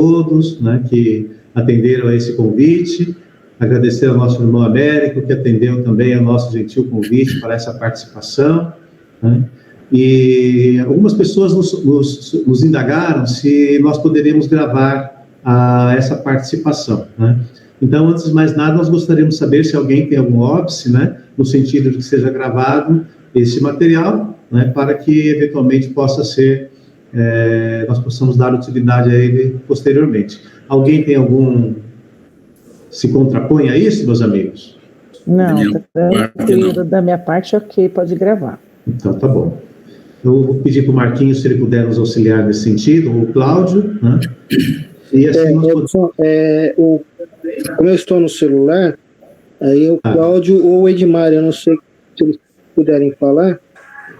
todos, né, que atenderam a esse convite, agradecer ao nosso irmão Américo, que atendeu também ao nosso gentil convite para essa participação, né? E algumas pessoas nos indagaram se nós poderíamos gravar essa participação, né? Então, antes de mais nada, nós gostaríamos de saber se alguém tem algum óbice, né, no sentido de que seja gravado esse material, né, para que eventualmente possa ser, nós possamos dar utilidade a ele posteriormente. Alguém tem algum... se contrapõe a isso, meus amigos? Não, tranquilo, da minha parte, ok, pode gravar. Então, tá bom. Eu vou pedir para o Marquinhos, se ele puder nos auxiliar nesse sentido, ou o Cláudio, né? E assim como eu estou no celular, aí o Cláudio ou o Edmar, eu não sei se eles puderem falar,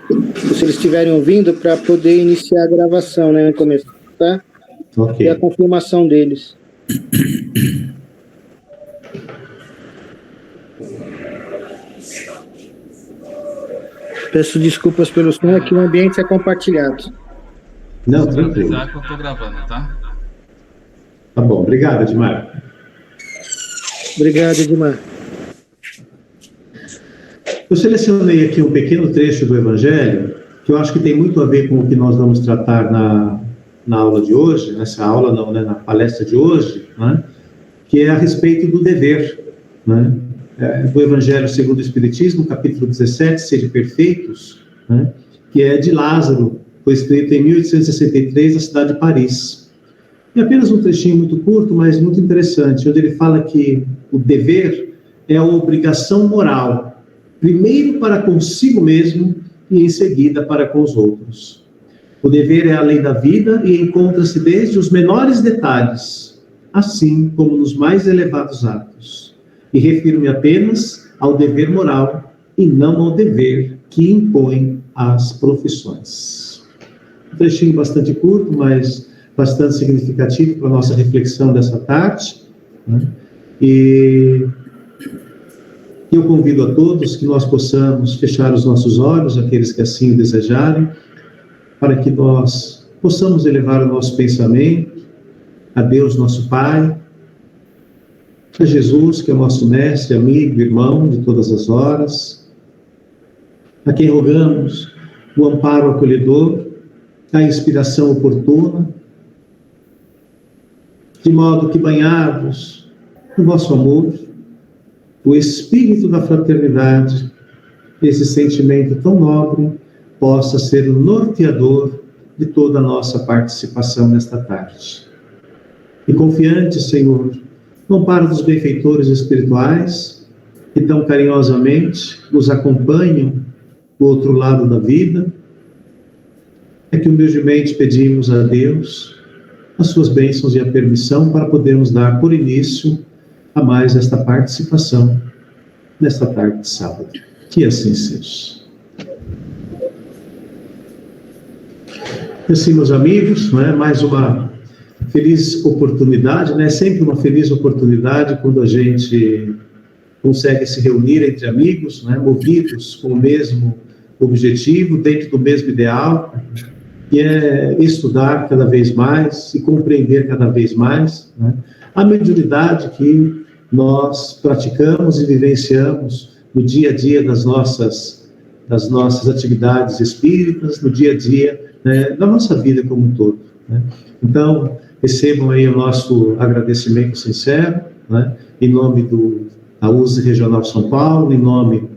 se eles estiverem ouvindo, para poder iniciar a gravação, né, no começo, tá? Ok. E a confirmação deles. Peço desculpas pelo som, aqui o ambiente é compartilhado. Não, tranquilo. Que eu estou gravando, tá? Tá bom, obrigado, Edmar. Obrigado, Edmar. Eu selecionei aqui um pequeno trecho do Evangelho, que eu acho que tem muito a ver com o que nós vamos tratar na aula de hoje, nessa aula não, né, na palestra de hoje, né, que é a respeito do dever, né, do Evangelho segundo o Espiritismo, capítulo 17, Sede Perfeitos, né, que é de Lázaro, foi escrito em 1863, na cidade de Paris. É apenas um trechinho muito curto, mas muito interessante, onde ele fala que o dever é a obrigação moral, primeiro para consigo mesmo e em seguida para com os outros. O dever é a lei da vida e encontra-se desde os menores detalhes, assim como nos mais elevados atos. E refiro-me apenas ao dever moral e não ao dever que impõe as profissões. Um trechinho bastante curto, mas bastante significativo para a nossa reflexão dessa tarde, né? E eu convido a todos que nós possamos fechar os nossos olhos, aqueles que assim o desejarem, para que nós possamos elevar o nosso pensamento a Deus, nosso Pai, a Jesus, que é o nosso mestre, amigo, irmão de todas as horas, a quem rogamos o amparo acolhedor, a inspiração oportuna, de modo que, banhados no vosso amor, o espírito da fraternidade, esse sentimento tão nobre, possa ser o norteador de toda a nossa participação nesta tarde. E confiante, Senhor, no amparo dos benfeitores espirituais, que tão carinhosamente nos acompanham do outro lado da vida, é que humildemente pedimos a Deus as suas bênçãos e a permissão para podermos dar por início a mais esta participação nesta tarde de sábado. Que assim seja. E assim, meus amigos, não é? Mais uma feliz oportunidade, né? Sempre uma feliz oportunidade quando a gente consegue se reunir entre amigos, né? Movidos com o mesmo objetivo, dentro do mesmo ideal, que é estudar cada vez mais e compreender cada vez mais, né, a mediunidade que nós praticamos e vivenciamos no dia a dia das nossas atividades espíritas, no dia a dia, né, da nossa vida como um todo, né. Então, recebam aí o nosso agradecimento sincero, né, em nome da USE Regional São Paulo, em nome,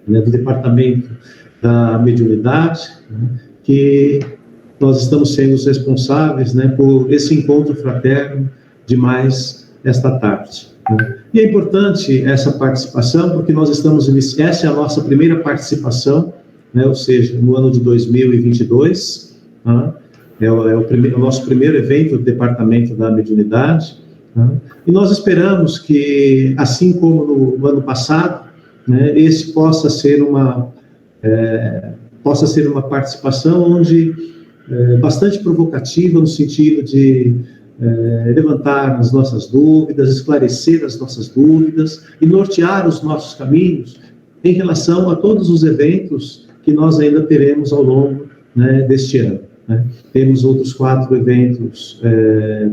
né, do Departamento da Mediunidade, né, que nós estamos sendo os responsáveis, né, por esse encontro fraterno de mais esta tarde, né? E é importante essa participação, porque nós estamos essa é a nossa primeira participação, né, ou seja, no ano de 2022, né, é o nosso primeiro evento do Departamento da Mediunidade, né, e nós esperamos que, assim como no ano passado, né, esse possa ser uma participação onde bastante provocativa, no sentido de levantar as nossas dúvidas, esclarecer as nossas dúvidas e nortear os nossos caminhos em relação a todos os eventos que nós ainda teremos ao longo, né, deste ano. né? Temos outros 4 eventos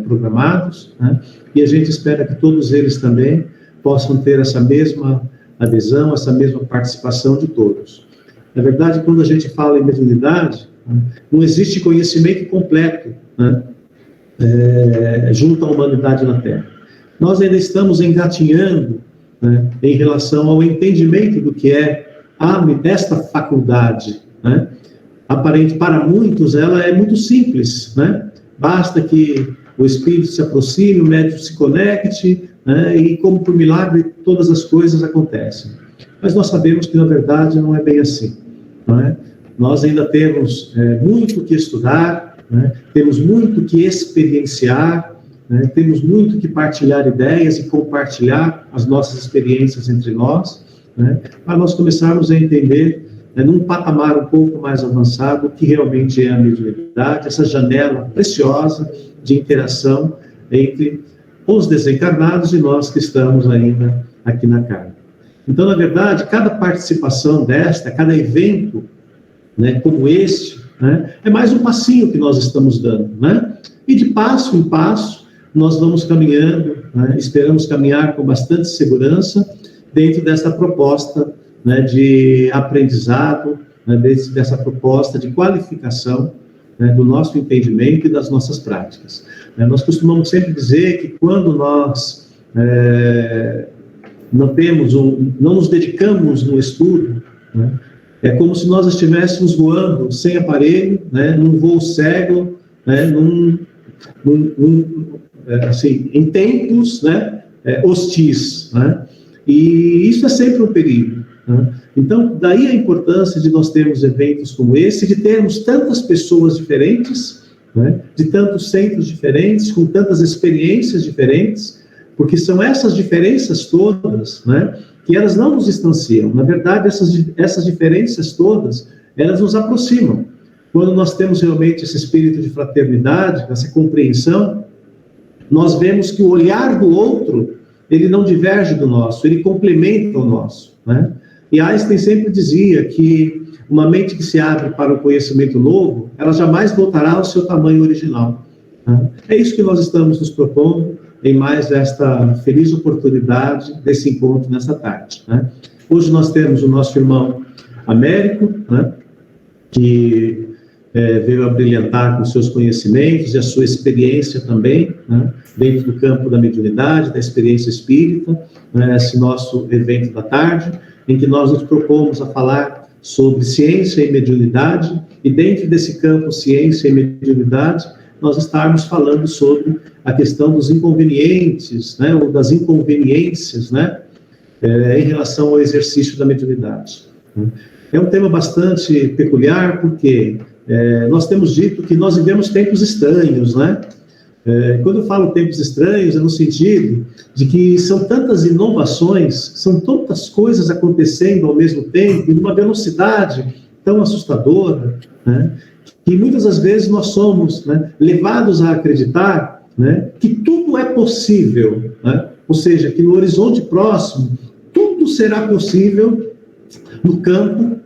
programados, né? E a gente espera que todos eles também possam ter essa mesma adesão, essa mesma participação de todos. Na verdade, quando a gente fala em mediunidade, não existe conhecimento completo, né, junto à humanidade na Terra. Nós ainda estamos engatinhando, né, em relação ao entendimento do que é esta faculdade, né? Aparente para muitos, ela é muito simples, né? Basta que o espírito se aproxime, o médium se conecte, né, e como por milagre todas as coisas acontecem. Mas nós sabemos que na verdade não é bem assim, não é? Nós ainda temos muito que estudar, né? Temos muito que experienciar, né? Temos muito que partilhar ideias e compartilhar as nossas experiências entre nós, né? Para nós começarmos a entender, num patamar um pouco mais avançado, o que realmente é a mediunidade, essa janela preciosa de interação entre os desencarnados e nós que estamos ainda aqui na carne. Então, na verdade, cada participação cada evento, né, como este, né, é mais um passinho que nós estamos dando, né? E de passo em passo, nós vamos caminhando, né, esperamos caminhar com bastante segurança dentro dessa proposta, né, de aprendizado, né, dessa proposta de qualificação, né, do nosso entendimento e das nossas práticas. Nós costumamos sempre dizer que quando nós não nos dedicamos no estudo, né, é como se nós estivéssemos voando sem aparelho, né, num voo cego, né, assim, em tempos, né, hostis, né, e isso é sempre um perigo, né? Então, daí a importância de nós termos eventos como esse, de termos tantas pessoas diferentes, né, de tantos centros diferentes, com tantas experiências diferentes, porque são essas diferenças todas, né, que elas não nos distanciam. Na verdade, essas diferenças todas, elas nos aproximam. Quando nós temos realmente esse espírito de fraternidade, essa compreensão, nós vemos que o olhar do outro, ele não diverge do nosso, ele complementa o nosso, né? E Einstein sempre dizia que uma mente que se abre para o conhecimento novo, ela jamais voltará ao seu tamanho original, né? É isso que nós estamos nos propondo em mais esta feliz oportunidade desse encontro nessa tarde, né? Hoje nós temos o nosso irmão Américo, né, que veio a brilhantar com seus conhecimentos e a sua experiência também, né, dentro do campo da mediunidade, da experiência espírita, né, esse nosso evento da tarde, em que nós nos propomos a falar sobre ciência e mediunidade, e dentro desse campo ciência e mediunidade, nós estarmos falando sobre a questão dos inconvenientes, né, ou das inconveniências, né, em relação ao exercício da mediunidade. É um tema bastante peculiar, porque nós temos dito que nós vivemos tempos estranhos, né? Quando eu falo tempos estranhos, é no sentido de que são tantas inovações, são tantas coisas acontecendo ao mesmo tempo, numa velocidade tão assustadora, né, que muitas das vezes nós somos, né, levados a acreditar, né, que tudo é possível, né? Ou seja, que no horizonte próximo, tudo será possível no campo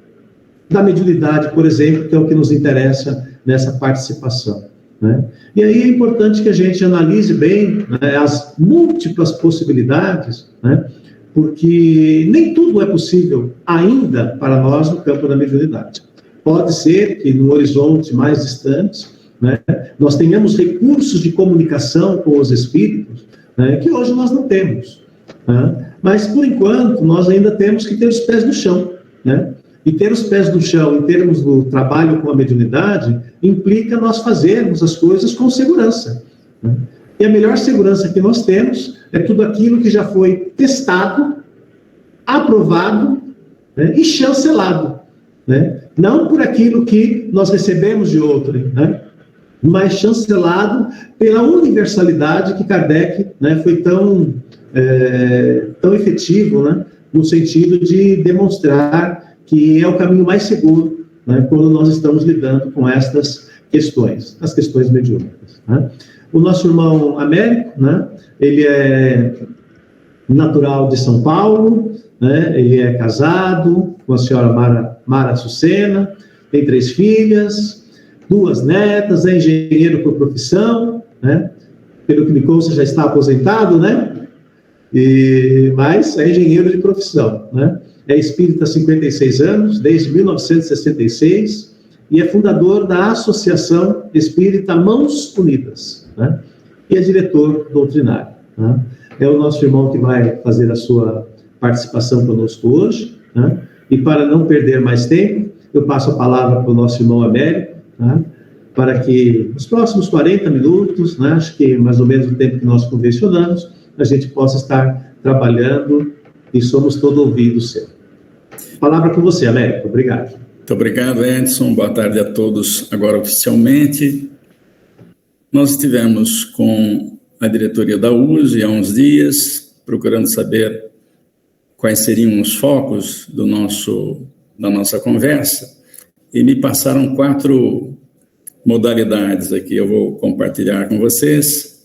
da mediunidade, por exemplo, que é o que nos interessa nessa participação, né? E aí é importante que a gente analise bem, né, as múltiplas possibilidades, né, porque nem tudo é possível ainda para nós no campo da mediunidade. Pode ser que no horizonte mais distante, né, nós tenhamos recursos de comunicação com os espíritos, né, que hoje nós não temos, né? Mas, por enquanto, nós ainda temos que ter os pés no chão, né? E ter os pés no chão, em termos do trabalho com a mediunidade, implica nós fazermos as coisas com segurança, né? E a melhor segurança que nós temos é tudo aquilo que já foi testado, aprovado, né, e chancelado, né? Não por aquilo que nós recebemos de outrem, né, mas chancelado pela universalidade que Kardec, né, foi tão efetivo, né, no sentido de demonstrar que é o caminho mais seguro, né, quando nós estamos lidando com estas questões, as questões mediúnicas, né? O nosso irmão Américo, né, ele é natural de São Paulo, né, ele é casado com a senhora Mara Sucena, tem 3 filhas, 2 netas, é engenheiro por profissão, né? Pelo que me consta, já está aposentado, né? Mas é engenheiro de profissão, né? É espírita há 56 anos, desde 1966, e é fundador da Associação Espírita Mãos Unidas, né? E é diretor doutrinário, né? É o nosso irmão que vai fazer a sua participação conosco hoje, né? E para não perder mais tempo, eu passo a palavra para o nosso irmão Américo, né? Para que nos próximos 40 minutos, né? Acho que mais ou menos o tempo que nós convencionamos, a gente possa estar trabalhando e somos todo ouvido seu. Palavra com você, Américo. Obrigado. Muito obrigado, Edson. Boa tarde a todos. Agora, oficialmente, nós estivemos com a diretoria da USE há uns dias, procurando saber quais seriam os focos da nossa conversa, e me passaram 4 modalidades aqui. Eu vou compartilhar com vocês.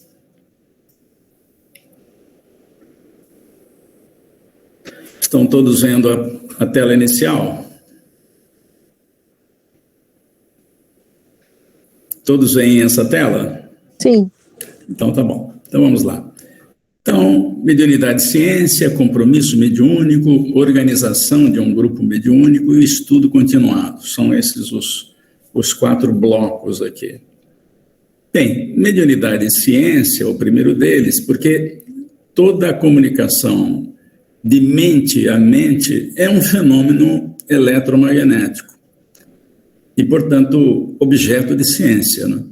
Estão todos vendo a tela inicial? Todos veem essa tela? Sim. Então, tá bom. Então, vamos lá. Então, mediunidade e ciência, compromisso mediúnico, organização de um grupo mediúnico e estudo continuado. São esses os 4 blocos aqui. Bem, mediunidade e ciência, o primeiro deles, porque toda a comunicação de mente a mente é um fenômeno eletromagnético e, portanto, objeto de ciência, né?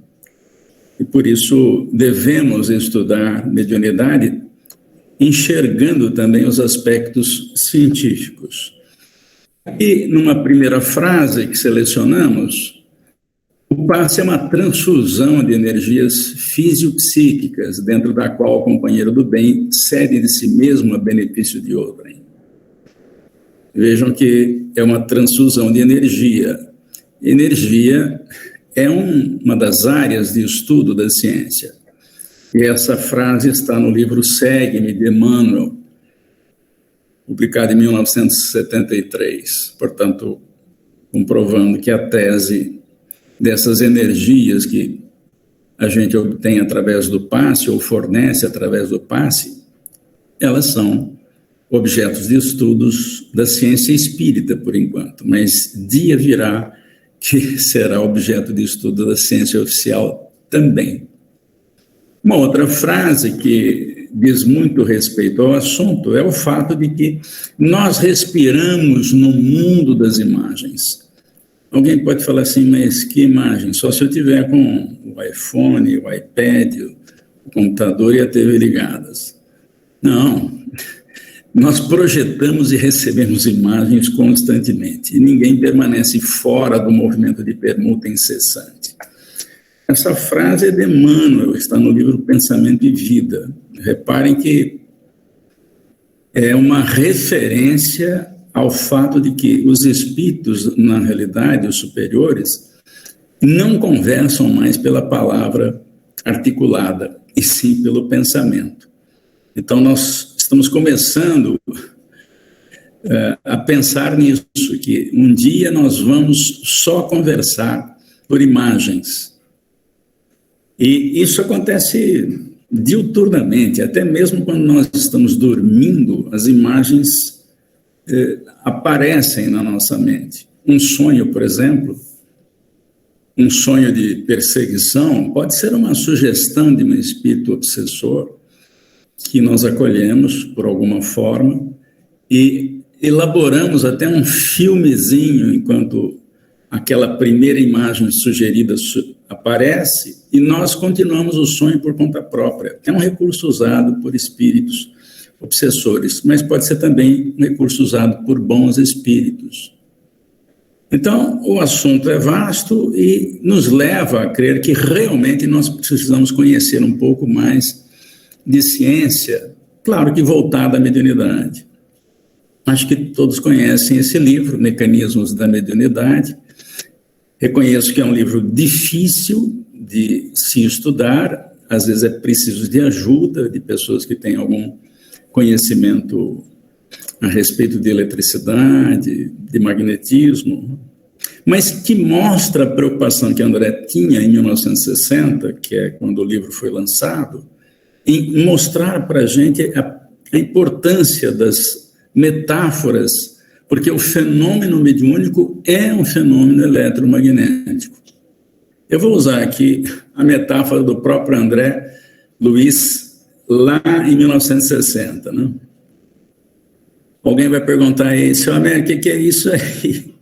E por isso devemos estudar mediunidade enxergando também os aspectos científicos. E numa primeira frase que selecionamos, o passe é uma transfusão de energias físico-psíquicas, dentro da qual o companheiro do bem cede de si mesmo a benefício de outrem. Vejam que é uma transfusão de energia. Energia é uma das áreas de estudo da ciência. E essa frase está no livro Segue-me, de Emmanuel, publicado em 1973. Portanto, comprovando que a tese dessas energias que a gente obtém através do passe, ou fornece através do passe, elas são objetos de estudos da ciência espírita, por enquanto. Mas dia virá que será objeto de estudo da ciência oficial também. Uma outra frase que diz muito respeito ao assunto é o fato de que nós respiramos no mundo das imagens. Alguém pode falar assim, mas que imagem? Só se eu tiver com o iPhone, o iPad, o computador e a TV ligadas. Não. Nós projetamos e recebemos imagens constantemente, e ninguém permanece fora do movimento de permuta incessante. Essa frase é de Emmanuel, está no livro Pensamento e Vida. Reparem que é uma referência ao fato de que os espíritos, na realidade, os superiores, não conversam mais pela palavra articulada, e sim pelo pensamento. Então, nós estamos começando a pensar nisso, que um dia nós vamos só conversar por imagens. E isso acontece diuturnamente, até mesmo quando nós estamos dormindo, as imagens aparecem na nossa mente. Um sonho, por exemplo, um sonho de perseguição, pode ser uma sugestão de um espírito obsessor, que nós acolhemos por alguma forma e elaboramos até um filmezinho enquanto aquela primeira imagem sugerida aparece e nós continuamos o sonho por conta própria. É um recurso usado por espíritos obsessores, mas pode ser também um recurso usado por bons espíritos. Então, o assunto é vasto e nos leva a crer que realmente nós precisamos conhecer um pouco mais de ciência, claro que voltada à mediunidade. Acho que todos conhecem esse livro, Mecanismos da Mediunidade. Reconheço que é um livro difícil de se estudar, às vezes é preciso de ajuda de pessoas que têm algum conhecimento a respeito de eletricidade, de magnetismo, mas que mostra a preocupação que André tinha em 1960, que é quando o livro foi lançado, em mostrar para a gente a importância das metáforas, porque o fenômeno mediúnico é um fenômeno eletromagnético. Eu vou usar aqui a metáfora do próprio André Luiz, lá em 1960, né? Alguém vai perguntar aí, seu Américo, o que é isso aí?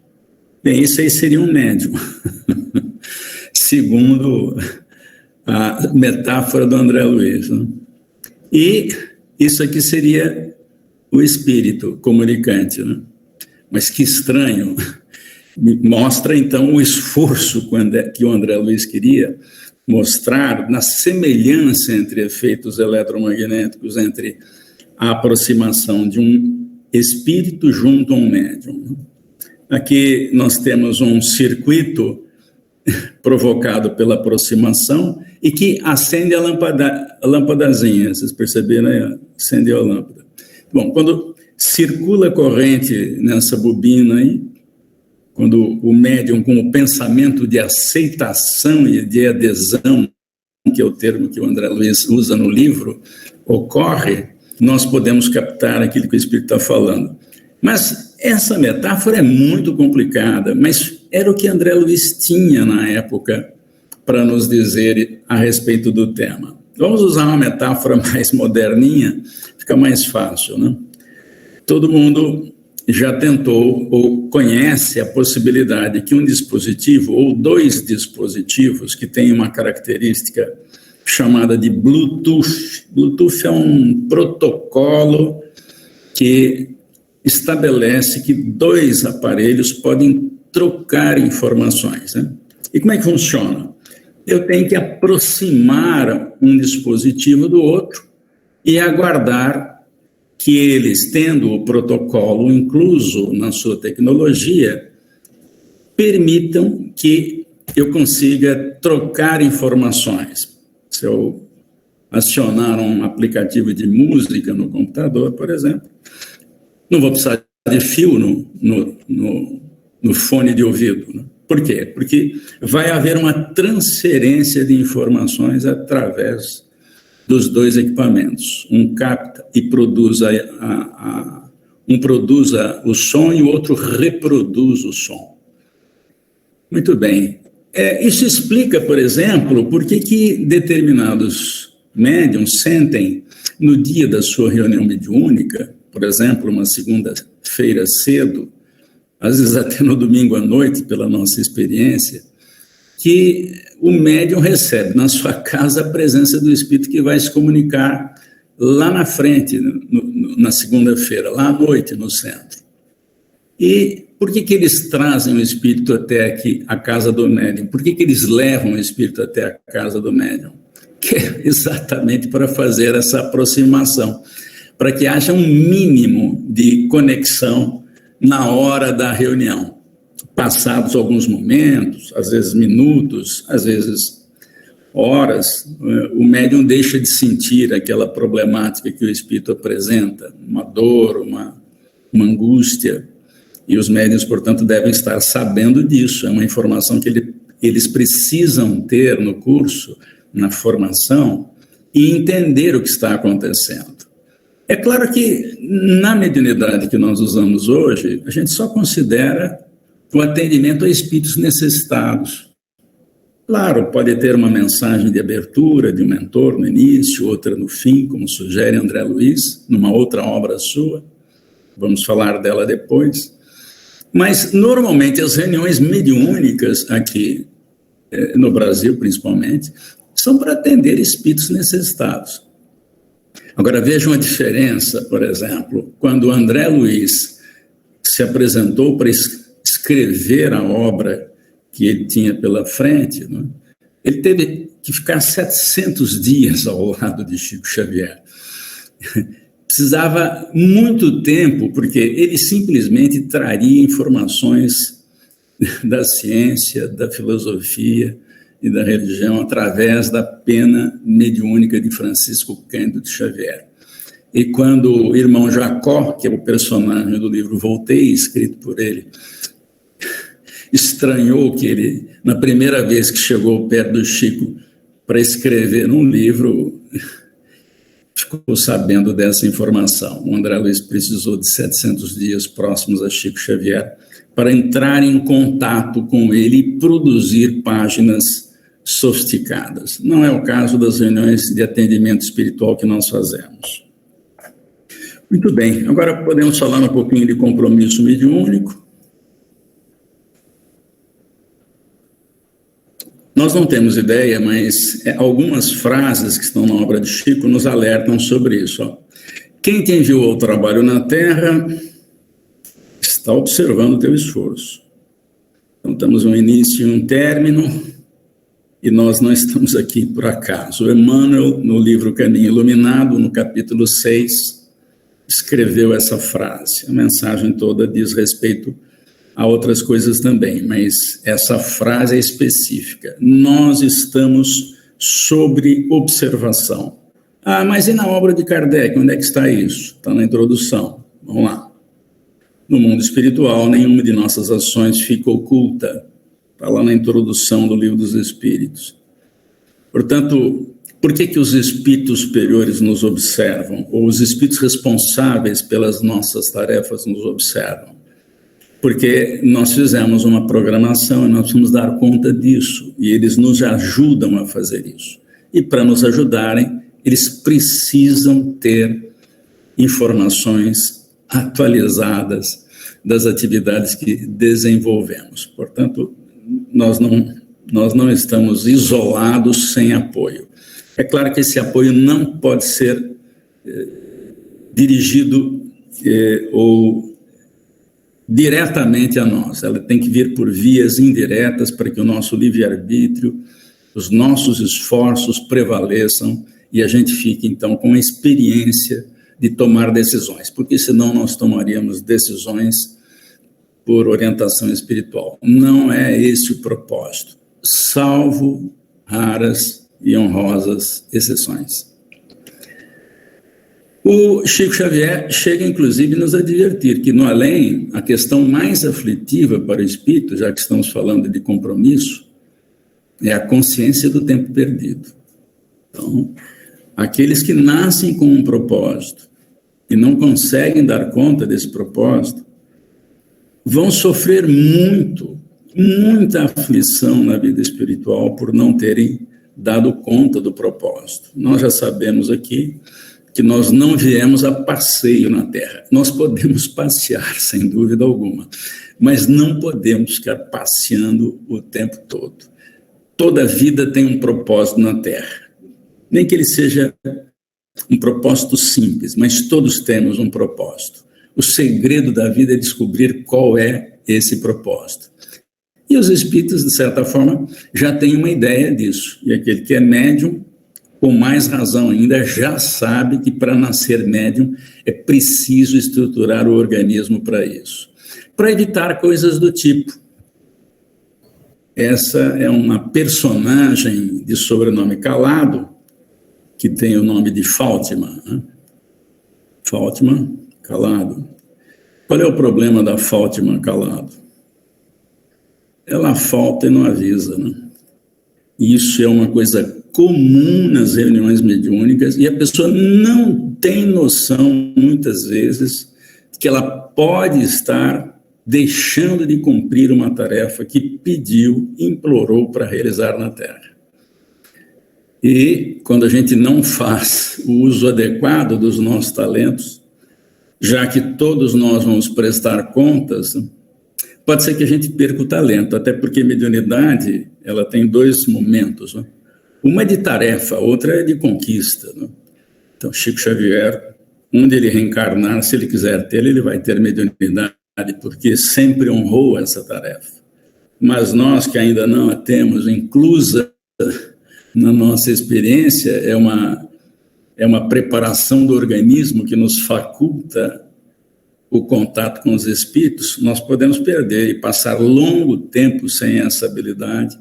Bem, isso aí seria um médium, segundo a metáfora do André Luiz, né? E isso aqui seria o espírito comunicante, né? Mas que estranho, mostra então o esforço que o André Luiz queria mostrar na semelhança entre efeitos eletromagnéticos, entre a aproximação de um espírito junto a um médium. Aqui nós temos um circuito provocado pela aproximação e que acende a lâmpadazinha, vocês perceberam aí? Acendeu a lâmpada. Bom, quando circula a corrente nessa bobina aí, quando o médium, com o pensamento de aceitação e de adesão, que é o termo que o André Luiz usa no livro, ocorre, nós podemos captar aquilo que o Espírito está falando. Mas essa metáfora é muito complicada, mas era o que André Luiz tinha na época para nos dizer a respeito do tema. Vamos usar uma metáfora mais moderninha, fica mais fácil, né? Todo mundo já tentou ou conhece a possibilidade que um dispositivo ou dois dispositivos que têm uma característica chamada de Bluetooth. Bluetooth é um protocolo que estabelece que dois aparelhos podem trocar informações, né? E como é que funciona? Eu tenho que aproximar um dispositivo do outro e aguardar que eles, tendo o protocolo incluso na sua tecnologia, permitam que eu consiga trocar informações. Se eu acionar um aplicativo de música no computador, por exemplo, não vou precisar de fio no fone de ouvido, né? Por quê? Porque vai haver uma transferência de informações através dos dois equipamentos. Um capta e produz um produz o som e o outro reproduz o som. Muito bem. Isso explica, por exemplo, por que determinados médiums sentem, no dia da sua reunião mediúnica, por exemplo, uma segunda-feira cedo, às vezes até no domingo à noite, pela nossa experiência, que o médium recebe na sua casa a presença do espírito que vai se comunicar lá na frente, na segunda-feira, lá à noite, no centro. E por que eles trazem o espírito até aqui, a casa do médium? Por que eles levam o espírito até a casa do médium? Que é exatamente para fazer essa aproximação, para que haja um mínimo de conexão na hora da reunião. Passados alguns momentos, às vezes minutos, às vezes horas, o médium deixa de sentir aquela problemática que o espírito apresenta, uma dor, uma angústia, e os médiuns, portanto, devem estar sabendo disso. É uma informação que eles precisam ter no curso, na formação, e entender o que está acontecendo. É claro que, na mediunidade que nós usamos hoje, a gente só considera o atendimento a espíritos necessitados. Claro, pode ter uma mensagem de abertura de um mentor no início, outra no fim, como sugere André Luiz, numa outra obra sua. Vamos falar dela depois. Mas, normalmente, as reuniões mediúnicas aqui, no Brasil, principalmente, são para atender espíritos necessitados. Agora, vejam a diferença, por exemplo, quando André Luiz se apresentou para escrever a obra que ele tinha pela frente, né? Ele teve que ficar 700 dias ao lado de Chico Xavier. Precisava muito tempo, porque ele simplesmente traria informações da ciência, da filosofia e da religião através da pena mediúnica de Francisco Cândido Xavier. E quando o irmão Jacó, que é o personagem do livro Voltei, escrito por ele, estranhou que ele, na primeira vez que chegou perto do Chico para escrever um livro, ficou sabendo dessa informação. O André Luiz precisou de 700 dias próximos a Chico Xavier para entrar em contato com ele e produzir páginas sofisticadas. Não é o caso das reuniões de atendimento espiritual que nós fazemos. Muito bem, agora podemos falar um pouquinho de compromisso mediúnico. Nós não temos ideia, mas algumas frases que estão na obra de Chico nos alertam sobre isso. Ó. Quem te enviou ao trabalho na Terra está observando o teu esforço. Então, temos um início e um término, e nós não estamos aqui por acaso. Emmanuel, no livro Caminho Iluminado, no capítulo 6, escreveu essa frase. A mensagem toda diz respeito a outras coisas também, mas essa frase é específica. Nós estamos sobre observação. Ah, mas e na obra de Kardec? Onde é que está isso? Está na introdução. Vamos lá. No mundo espiritual, nenhuma de nossas ações fica oculta. Está lá na introdução do Livro dos Espíritos. Portanto, por que os espíritos superiores nos observam? Ou os espíritos responsáveis pelas nossas tarefas nos observam? Porque nós fizemos uma programação e nós precisamos dar conta disso. E eles nos ajudam a fazer isso. E para nos ajudarem, eles precisam ter informações atualizadas das atividades que desenvolvemos. Portanto, nós não estamos isolados sem apoio. É claro que esse apoio não pode ser dirigido ou diretamente a nós. Ela tem que vir por vias indiretas para que o nosso livre-arbítrio, os nossos esforços prevaleçam e a gente fique, então, com a experiência de tomar decisões, porque senão nós tomaríamos decisões por orientação espiritual. Não é esse o propósito, salvo raras e honrosas exceções. O Chico Xavier chega, inclusive, a nos advertir que, no além, a questão mais aflitiva para o espírito, já que estamos falando de compromisso, é a consciência do tempo perdido. Então, aqueles que nascem com um propósito e não conseguem dar conta desse propósito, vão sofrer muita aflição na vida espiritual por não terem dado conta do propósito. Nós já sabemos aqui que nós não viemos a passeio na Terra. Nós podemos passear, sem dúvida alguma, mas não podemos ficar passeando o tempo todo. Toda vida tem um propósito na Terra. Nem que ele seja um propósito simples, mas todos temos um propósito. O segredo da vida é descobrir qual é esse propósito. E os espíritos, de certa forma, já têm uma ideia disso. E aquele que é médium, com mais razão ainda, já sabe que para nascer médium é preciso estruturar o organismo para isso. Para evitar coisas do tipo. Essa é uma personagem de sobrenome Calado, que tem o nome de Fátima. Né? Fátima Calado. Qual é o problema da Fátima Calado? Ela falta e não avisa, né? Isso é uma coisa comum nas reuniões mediúnicas e a pessoa não tem noção, muitas vezes, que ela pode estar deixando de cumprir uma tarefa que pediu, implorou para realizar na Terra. E quando a gente não faz o uso adequado dos nossos talentos, já que todos nós vamos prestar contas, pode ser que a gente perca o talento, até porque a mediunidade, ela tem dois momentos, né? Uma é de tarefa, outra é de conquista, né? Então, Chico Xavier, onde ele reencarnar, se ele quiser ter, ele vai ter mediunidade, porque sempre honrou essa tarefa. Mas nós que ainda não a temos inclusa na nossa experiência, é uma preparação do organismo que nos faculta o contato com os espíritos, nós podemos perder e passar longo tempo sem essa habilidade,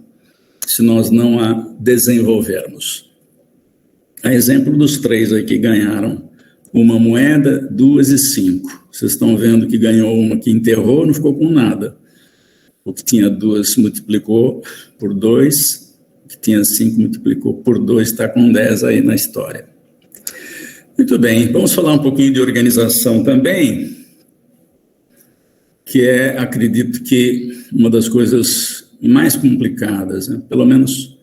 se nós não a desenvolvermos. A exemplo dos 3 aí que ganharam uma moeda, 2 e 5. Vocês estão vendo que ganhou uma que enterrou, não ficou com nada. O que tinha 2 multiplicou por 2, o que tinha 5 multiplicou por 2, está com 10 aí na história. Muito bem, vamos falar um pouquinho de organização também, que é, acredito que, uma das coisas mais complicadas, né? Pelo menos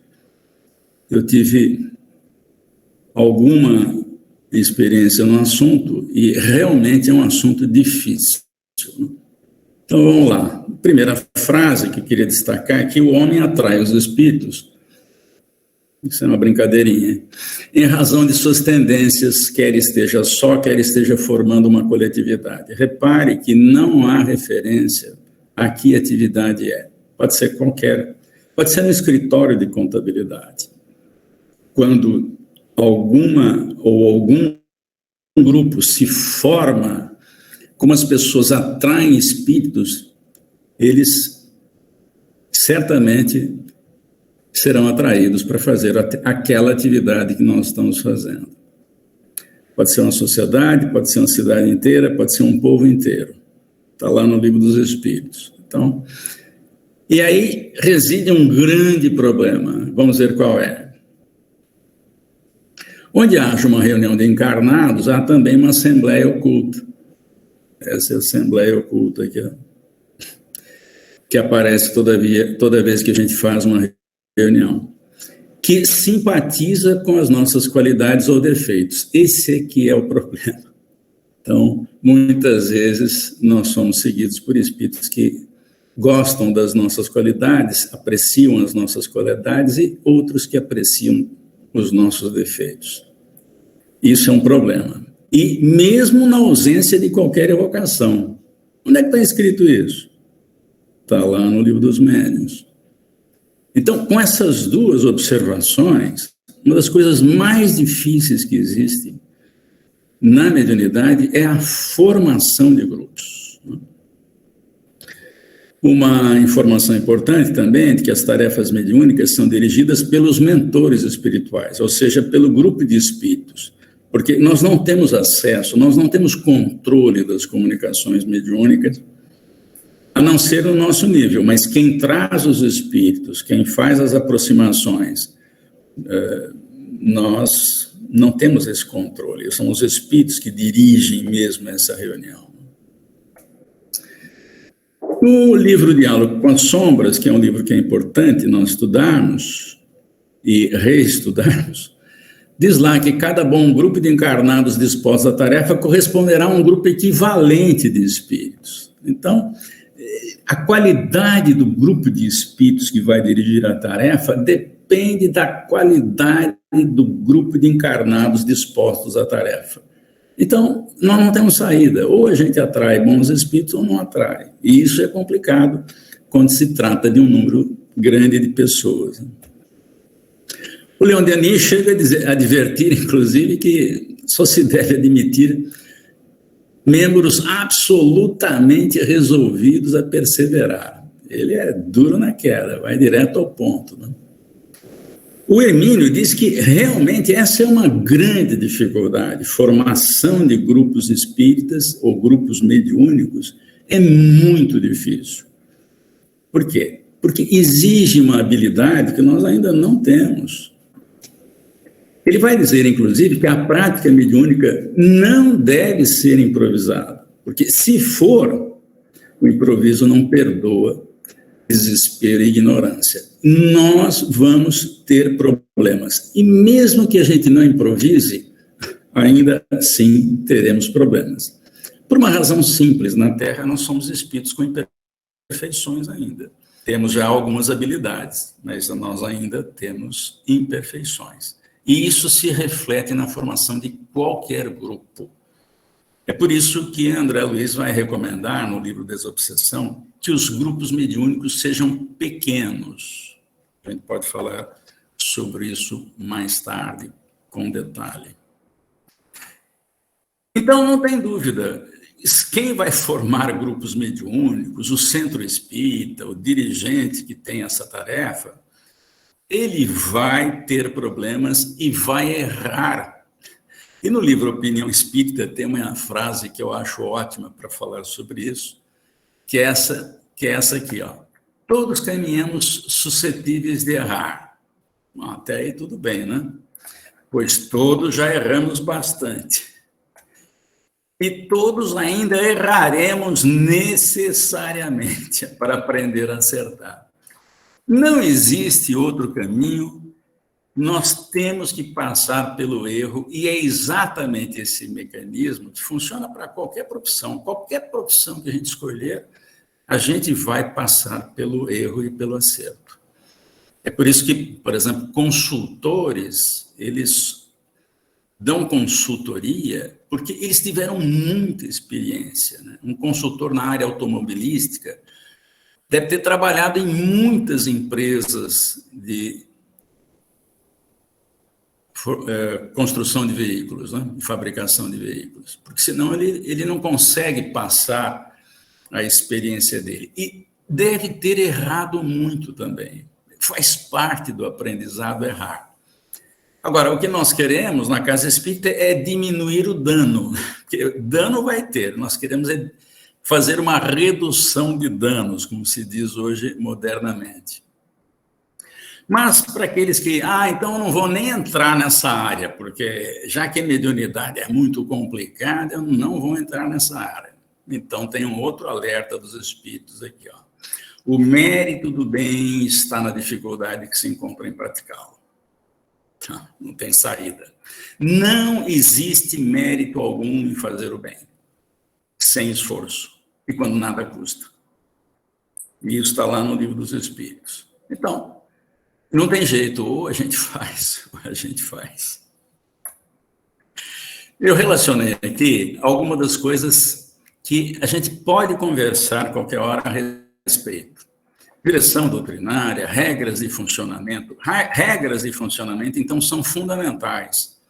eu tive alguma experiência no assunto e realmente é um assunto difícil. Então, vamos lá. A primeira frase que eu queria destacar é que o homem atrai os espíritos, isso é uma brincadeirinha, em razão de suas tendências, quer esteja só, quer esteja formando uma coletividade. Repare que não há referência a que atividade é. Pode ser qualquer, pode ser no escritório de contabilidade. Quando algum grupo se forma, como as pessoas atraem espíritos, eles certamente serão atraídos para fazer aquela atividade que nós estamos fazendo. Pode ser uma sociedade, pode ser uma cidade inteira, pode ser um povo inteiro. Está lá no Livro dos Espíritos. Então, e aí reside um grande problema. Vamos ver qual é. Onde haja uma reunião de encarnados, há também uma assembleia oculta. Essa é a assembleia oculta aqui, que aparece toda vez que a gente faz uma reunião, que simpatiza com as nossas qualidades ou defeitos. Esse aqui é o problema. Então, muitas vezes, nós somos seguidos por espíritos que gostam das nossas qualidades, apreciam as nossas qualidades, e outros que apreciam os nossos defeitos. Isso é um problema. E mesmo na ausência de qualquer evocação. Onde é que está escrito isso? Está lá no Livro dos Médiuns. Então, com essas duas observações, uma das coisas mais difíceis que existe na mediunidade é a formação de grupos. Uma informação importante também é que as tarefas mediúnicas são dirigidas pelos mentores espirituais, ou seja, pelo grupo de espíritos, porque nós não temos acesso, nós não temos controle das comunicações mediúnicas, a não ser no nosso nível, mas quem traz os espíritos, quem faz as aproximações, nós não temos esse controle, são os espíritos que dirigem mesmo essa reunião. No livro Diálogo com as Sombras, que é um livro que é importante nós estudarmos e reestudarmos, diz lá que cada bom grupo de encarnados dispostos à tarefa corresponderá a um grupo equivalente de espíritos. Então, a qualidade do grupo de espíritos que vai dirigir a tarefa depende da qualidade do grupo de encarnados dispostos à tarefa. Então, nós não temos saída. Ou a gente atrai bons espíritos ou não atrai. E isso é complicado quando se trata de um número grande de pessoas. O Leon Denis chega a advertir, inclusive, que só se deve admitir membros absolutamente resolvidos a perseverar. Ele é duro na queda, vai direto ao ponto, né? O Hermínio diz que realmente essa é uma grande dificuldade. Formação de grupos espíritas ou grupos mediúnicos é muito difícil. Por quê? Porque exige uma habilidade que nós ainda não temos. Ele vai dizer, inclusive, que a prática mediúnica não deve ser improvisada, porque se for, o improviso não perdoa desespero e ignorância. Nós vamos ter problemas. E mesmo que a gente não improvise, ainda assim teremos problemas. Por uma razão simples, na Terra nós somos espíritos com imperfeições ainda. Temos já algumas habilidades, mas nós ainda temos imperfeições. E isso se reflete na formação de qualquer grupo. É por isso que André Luiz vai recomendar, no livro Desobsessão, que os grupos mediúnicos sejam pequenos. A gente pode falar sobre isso mais tarde, com detalhe. Então, não tem dúvida, quem vai formar grupos mediúnicos, o centro espírita, o dirigente que tem essa tarefa, ele vai ter problemas e vai errar. E no livro Opinião Espírita tem uma frase que eu acho ótima para falar sobre isso, que é essa aqui, ó. todos caminhamos suscetíveis de errar. Bom, até aí tudo bem, né? Pois todos já erramos bastante. E todos ainda erraremos necessariamente para aprender a acertar. Não existe outro caminho, nós temos que passar pelo erro, e é exatamente esse mecanismo que funciona para qualquer profissão. Qualquer profissão que a gente escolher, a gente vai passar pelo erro e pelo acerto. É por isso que, por exemplo, consultores, eles dão consultoria porque eles tiveram muita experiência, né? Um consultor na área automobilística deve ter trabalhado em muitas empresas de construção de veículos, né? De fabricação de veículos, porque senão ele não consegue passar a experiência dele. E deve ter errado muito também. Faz parte do aprendizado errar. Agora, o que nós queremos na Casa Espírita é diminuir o dano, porque dano vai ter, nós queremos fazer uma redução de danos, como se diz hoje modernamente. Mas para aqueles que, então eu não vou nem entrar nessa área, porque já que a mediunidade é muito complicada, eu não vou entrar nessa área. Então tem um outro alerta dos espíritos aqui, ó. O mérito do bem está na dificuldade que se encontra em praticá-lo. Não tem saída. Não existe mérito algum em fazer o bem, sem esforço, e quando nada custa. E isso está lá no Livro dos Espíritos. Então, não tem jeito, ou a gente faz, ou a gente faz. Eu relacionei aqui algumas das coisas que a gente pode conversar qualquer hora a respeito. Direção doutrinária, regras de funcionamento. Regras de funcionamento, então, são fundamentais.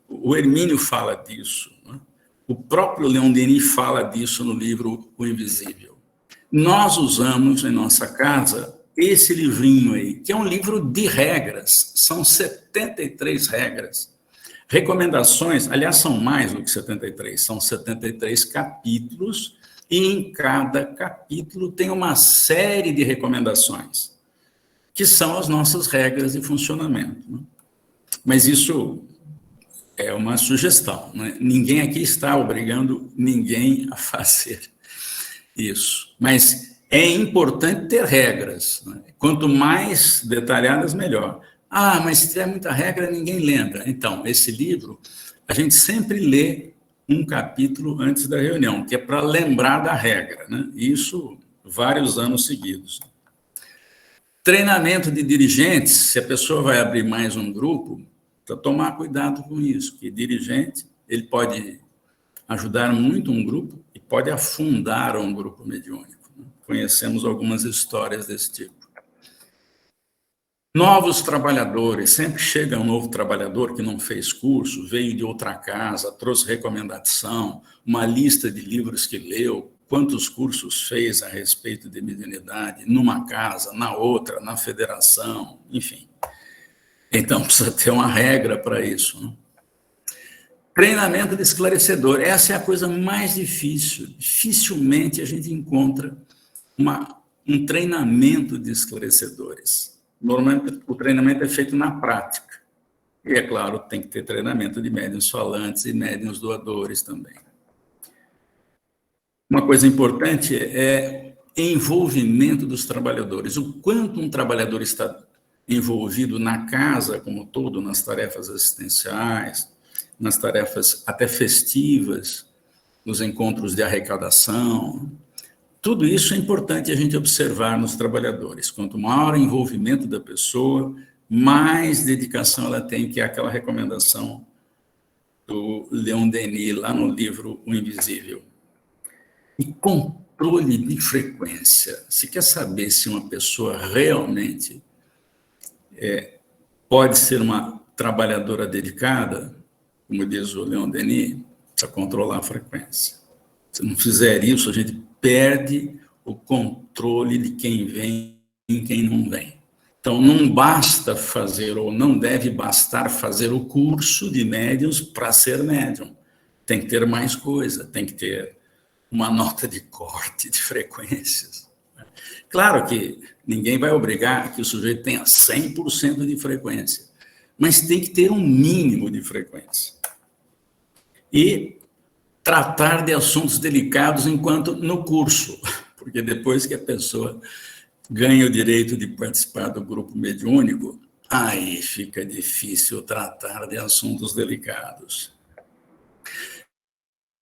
O Hermínio fala disso, né? O próprio Leon Denis fala disso no livro O Invisível. Nós usamos em nossa casa esse livrinho aí, que é um livro de regras, são 73 regras. Recomendações, aliás, são mais do que 73, são 73 capítulos, e em cada capítulo tem uma série de recomendações, que são as nossas regras de funcionamento, né? Mas isso é uma sugestão, né? Ninguém aqui está obrigando ninguém a fazer isso. Mas é importante ter regras, né? Quanto mais detalhadas, melhor. Mas se tiver muita regra, ninguém lembra. Então, esse livro, a gente sempre lê um capítulo antes da reunião, que é para lembrar da regra, né? Isso vários anos seguidos. Treinamento de dirigentes, se a pessoa vai abrir mais um grupo, para tomar cuidado com isso, que dirigente, ele pode ajudar muito um grupo e pode afundar um grupo mediúnico. Conhecemos algumas histórias desse tipo. Novos trabalhadores, sempre chega um novo trabalhador que não fez curso, veio de outra casa, trouxe recomendação, uma lista de livros que leu, quantos cursos fez a respeito de mediunidade, numa casa, na outra, na federação, enfim. Então, precisa ter uma regra para isso, né? Treinamento de esclarecedor, essa é a coisa mais difícil. Dificilmente a gente encontra um treinamento de esclarecedores. Normalmente, o treinamento é feito na prática. E, é claro, tem que ter treinamento de médiuns falantes e médiuns doadores também. Uma coisa importante é envolvimento dos trabalhadores. O quanto um trabalhador está envolvido na casa como um todo, nas tarefas assistenciais, nas tarefas até festivas, nos encontros de arrecadação. Tudo isso é importante a gente observar nos trabalhadores. Quanto maior o envolvimento da pessoa, mais dedicação ela tem, que é aquela recomendação do Leon Denis, lá no livro O Invisível. E controle de frequência. Se quer saber se uma pessoa realmente pode ser uma trabalhadora dedicada, como diz o Leon Denis, precisa controlar a frequência. Se não fizer isso, a gente perde o controle de quem vem e quem não vem. Então, não basta fazer, ou não deve bastar fazer o curso de médiuns para ser médium. Tem que ter mais coisa, tem que ter uma nota de corte de frequências. Claro que ninguém vai obrigar que o sujeito tenha 100% de frequência, mas tem que ter um mínimo de frequência. E tratar de assuntos delicados enquanto no curso, porque depois que a pessoa ganha o direito de participar do grupo mediúnico, aí fica difícil tratar de assuntos delicados.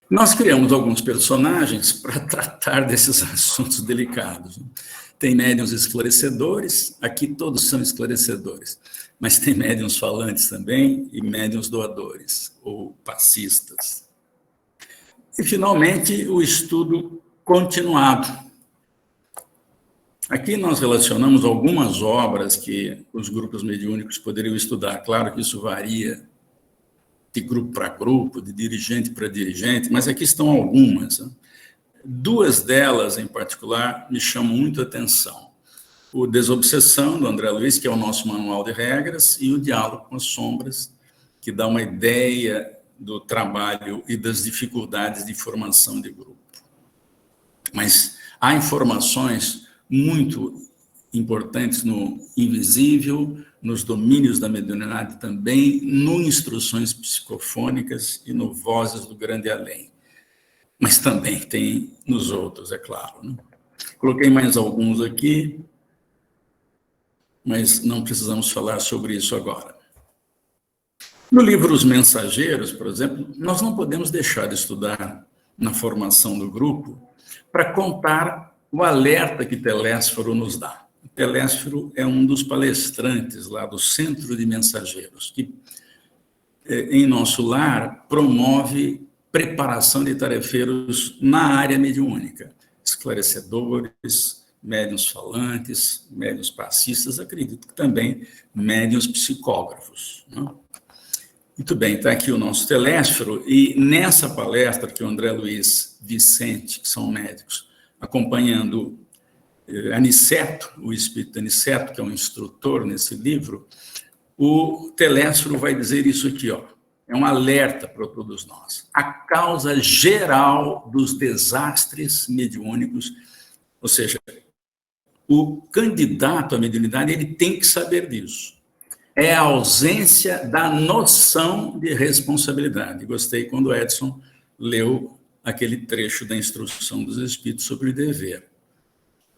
Nós criamos alguns personagens para tratar desses assuntos delicados. Tem médiuns esclarecedores, aqui todos são esclarecedores, mas tem médiuns falantes também e médiuns doadores, ou passistas. E, finalmente, o estudo continuado. Aqui nós relacionamos algumas obras que os grupos mediúnicos poderiam estudar. Claro que isso varia de grupo para grupo, de dirigente para dirigente, mas aqui estão algumas. Né? Duas delas, em particular, me chamam muito a atenção. O Desobsessão, do André Luiz, que é o nosso manual de regras, e o Diálogo com as Sombras, que dá uma ideia do trabalho e das dificuldades de formação de grupo. Mas há informações muito importantes no invisível, nos domínios da mediunidade também, no Instruções Psicofônicas e no Vozes do Grande Além. Mas também tem nos outros, é claro. Né? Coloquei mais alguns aqui, mas não precisamos falar sobre isso agora. No livro Os Mensageiros, por exemplo, nós não podemos deixar de estudar na formação do grupo para contar o alerta que Telésforo nos dá. O Telésforo é um dos palestrantes lá do Centro de Mensageiros, que, em nosso lar, promove preparação de tarefeiros na área mediúnica, esclarecedores, médiuns falantes, médiuns passistas, acredito que também médiuns psicógrafos. Não? Muito bem, está aqui o nosso Telésforo, e nessa palestra que o André Luiz, Vicente, que são médicos, acompanhando Aniceto, o espírito Aniceto, que é um instrutor nesse livro, o Telésforo vai dizer isso aqui, ó, é um alerta para todos nós. A causa geral dos desastres mediúnicos, ou seja, o candidato à mediunidade, ele tem que saber disso. É a ausência da noção de responsabilidade. Gostei quando o Edson leu aquele trecho da Instrução dos Espíritos sobre o dever.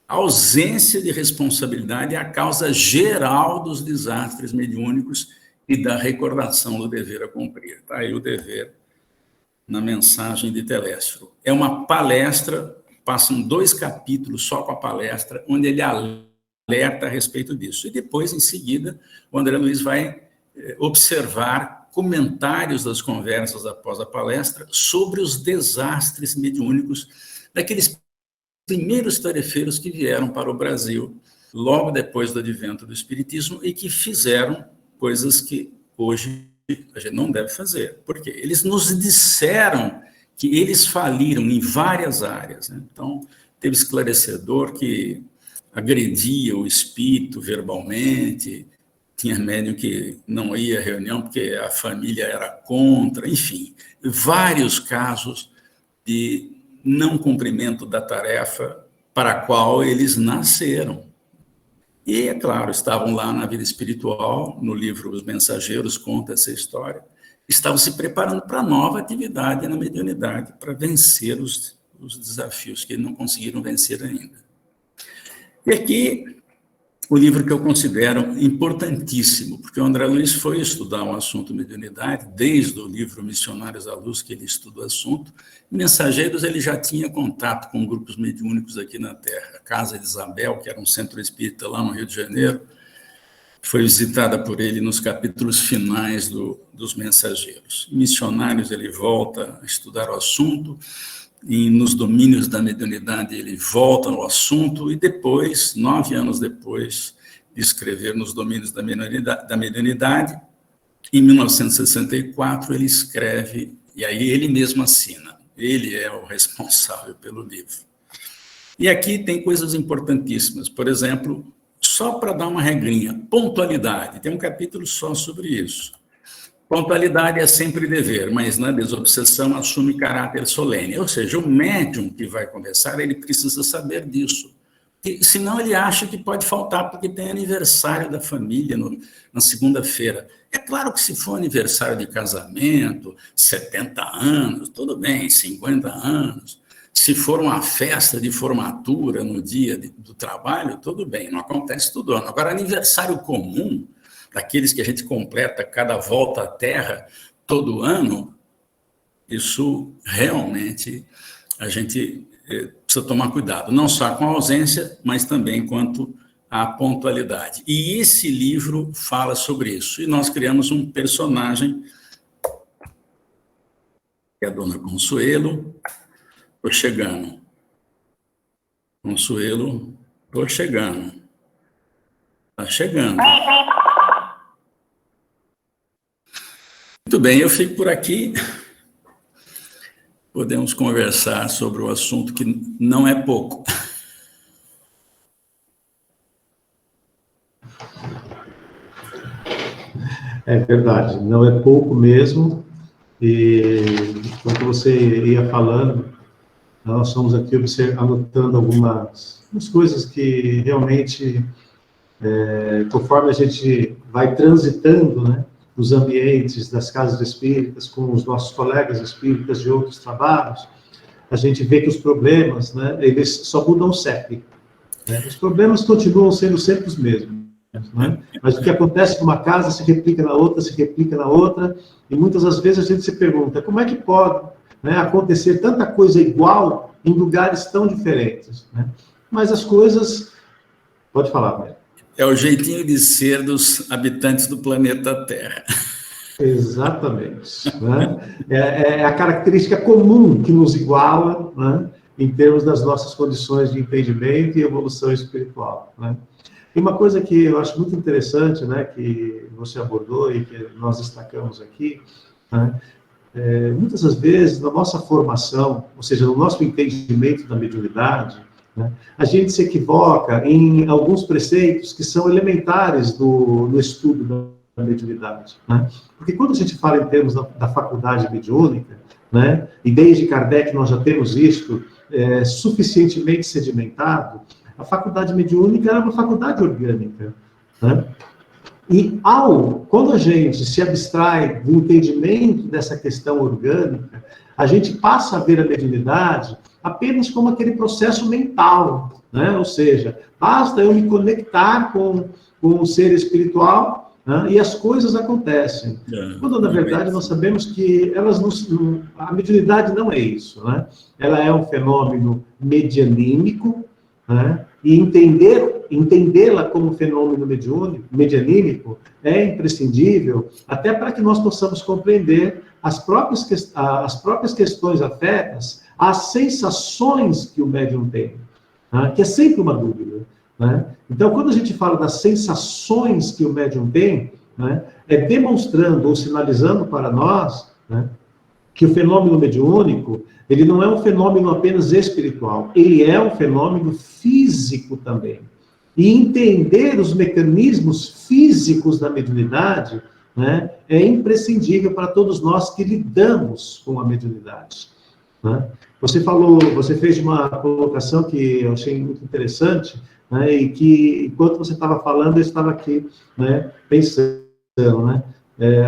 A ausência de responsabilidade é a causa geral dos desastres mediúnicos e da recordação do dever a cumprir. Está aí o dever na mensagem de Telésforo. É uma palestra, passam 2 capítulos só com a palestra, onde ele alerta a respeito disso. E depois, em seguida, o André Luiz vai observar comentários das conversas após a palestra sobre os desastres mediúnicos daqueles primeiros tarefeiros que vieram para o Brasil logo depois do advento do Espiritismo e que fizeram coisas que hoje a gente não deve fazer. Por quê? Eles nos disseram que eles faliram em várias áreas. Né? Então, teve esclarecedor que agredia o espírito verbalmente, tinha médium que não ia à reunião porque a família era contra, enfim, vários casos de não cumprimento da tarefa para a qual eles nasceram. E, é claro, estavam lá na vida espiritual, no livro Os Mensageiros conta essa história, estavam se preparando para a nova atividade na mediunidade, para vencer os desafios que não conseguiram vencer ainda. E aqui, o livro que eu considero importantíssimo, porque o André Luiz foi estudar um assunto mediunidade, desde o livro Missionários à Luz, que ele estuda o assunto. Mensageiros, ele já tinha contato com grupos mediúnicos aqui na Terra. A Casa de Isabel, que era um centro espírita lá no Rio de Janeiro, foi visitada por ele nos capítulos finais dos Mensageiros. Missionários, ele volta a estudar o assunto, e nos domínios da mediunidade ele volta ao assunto, e depois, 9 anos depois de escrever nos domínios da mediunidade, em 1964 ele escreve, e aí ele mesmo assina, ele é o responsável pelo livro. E aqui tem coisas importantíssimas, por exemplo, só para dar uma regrinha, pontualidade, tem um capítulo só sobre isso. Pontualidade é sempre dever, mas na desobsessão assume caráter solene. Ou seja, o médium que vai conversar, ele precisa saber disso. senão ele acha que pode faltar porque tem aniversário da família na segunda-feira. É claro que se for aniversário de casamento, 70 anos, tudo bem, 50 anos. Se for uma festa de formatura no dia do trabalho, tudo bem, não acontece todo ano. Agora, aniversário comum, daqueles que a gente completa cada volta à Terra todo ano, isso realmente a gente precisa tomar cuidado, não só com a ausência, mas também quanto à pontualidade. E esse livro fala sobre isso. E nós criamos um personagem, que é a Dona Consuelo. Estou chegando. Consuelo, estou chegando. Está chegando. Muito bem, eu fico por aqui. Podemos conversar sobre o assunto que não é pouco. É verdade, não é pouco mesmo. E enquanto você ia falando, nós estamos aqui anotando algumas coisas que realmente, conforme a gente vai transitando, né, nos ambientes das casas espíritas, com os nossos colegas espíritas de outros trabalhos, a gente vê que os problemas, né, eles só mudam o CEP. Né? Os problemas continuam sendo sempre os mesmos. Né? Mas o que acontece numa casa se replica na outra, e muitas das vezes a gente se pergunta, como é que pode, né, acontecer tanta coisa igual em lugares tão diferentes? Né? Mas as coisas... Pode falar, Mário. É o jeitinho de ser dos habitantes do planeta Terra. Exatamente. Né? É a característica comum que nos iguala, né, em termos das nossas condições de entendimento e evolução espiritual. Né? E uma coisa que eu acho muito interessante, né, que você abordou e que nós destacamos aqui, né, muitas das vezes, na nossa formação, ou seja, no nosso entendimento da mediunidade, né, a gente se equivoca em alguns preceitos que são elementares no estudo da mediunidade. Né? Porque quando a gente fala em termos da faculdade mediúnica, né, e desde Kardec nós já temos isto suficientemente sedimentado, a faculdade mediúnica era uma faculdade orgânica. Né? E quando a gente se abstrai do entendimento dessa questão orgânica, a gente passa a ver a mediunidade apenas como aquele processo mental, né? Ou seja, basta eu me conectar com o ser espiritual, né, e as coisas acontecem. Quando, na verdade, nós sabemos que a mediunidade não é isso. Né? Ela é um fenômeno medianímico, né? E entendê-la como fenômeno medianímico é imprescindível, até para que nós possamos compreender as próprias questões afetas às sensações que o médium tem, né? Que é sempre uma dúvida. Né? Então, quando a gente fala das sensações que o médium tem, né, é demonstrando ou sinalizando para nós, né, que o fenômeno mediúnico, ele não é um fenômeno apenas espiritual, ele é um fenômeno físico também. E entender os mecanismos físicos da mediunidade, né, é imprescindível para todos nós que lidamos com a mediunidade. Né? Você fez uma colocação que eu achei muito interessante, né, e que, enquanto você estava falando, eu estava aqui, né, pensando, né?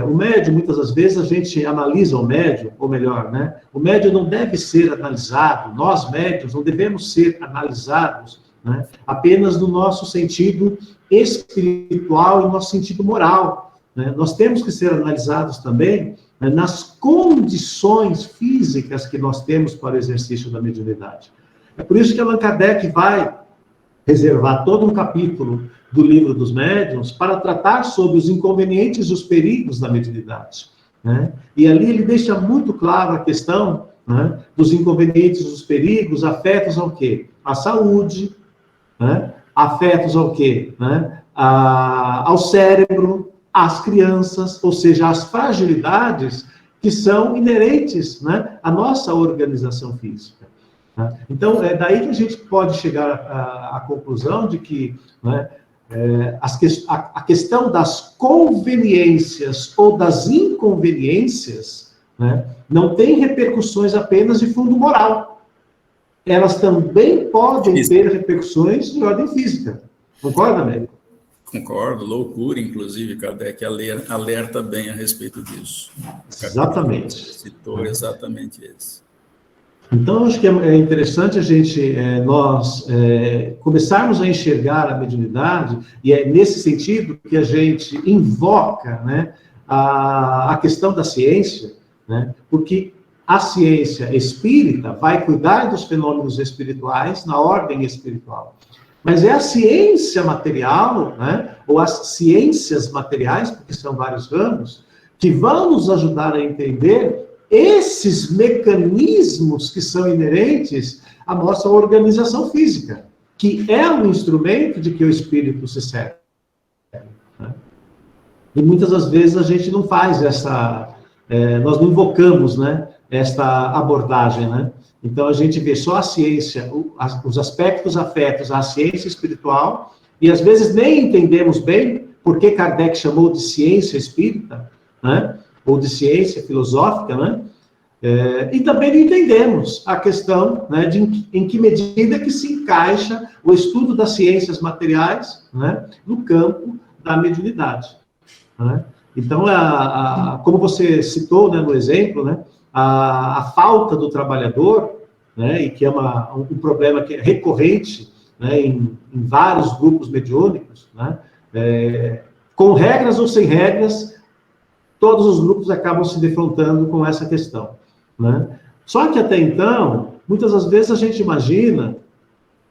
O médium, muitas das vezes, a gente analisa o médium, ou melhor, né, o médium não deve ser analisado, nós médiums não devemos ser analisados, né, apenas no nosso sentido espiritual e no nosso sentido moral. Né? Nós temos que ser analisados também, né, nas condições físicas que nós temos para o exercício da mediunidade. É por isso que Allan Kardec vai reservar todo um capítulo do Livro dos Médiuns para tratar sobre os inconvenientes e os perigos da mediunidade. Né? E ali ele deixa muito claro a questão, né, dos inconvenientes e dos perigos afetos ao quê? À saúde, né? Afetos ao quê? Né? Ao cérebro, às crianças, ou seja, às fragilidades que são inerentes, né, à nossa organização física. Então, é daí que a gente pode chegar à conclusão de que, né, a questão das conveniências ou das inconveniências, né, não tem repercussões apenas de fundo moral. elas também podem ter repercussões de ordem física. Concorda, Américo? Concordo, loucura, inclusive, Kardec alerta bem a respeito disso. Exatamente. Citou exatamente esse. Então, acho que é interessante a gente, nós, começarmos a enxergar a mediunidade, e é nesse sentido que a gente invoca, né, a questão da ciência, né, porque a ciência espírita vai cuidar dos fenômenos espirituais na ordem espiritual. Mas é a ciência material, né, ou as ciências materiais, porque são vários ramos, que vão nos ajudar a entender esses mecanismos que são inerentes à nossa organização física, que é um instrumento de que o espírito se serve. Né? E muitas das vezes a gente não faz nós não invocamos, né, esta abordagem, né? Então, a gente vê só a ciência, os aspectos afetos à ciência espiritual, e às vezes nem entendemos bem por que Kardec chamou de ciência espírita, né? Ou de ciência filosófica, né? E também não entendemos a questão, né, de em que medida que se encaixa o estudo das ciências materiais, né, no campo da mediunidade. Né? Então, como você citou, né, no exemplo, né, a falta do trabalhador, né, e que é um problema que é recorrente, né, em vários grupos mediúnicos, né, com regras ou sem regras, todos os grupos acabam se defrontando com essa questão. Né? Só que até então, muitas das vezes a gente imagina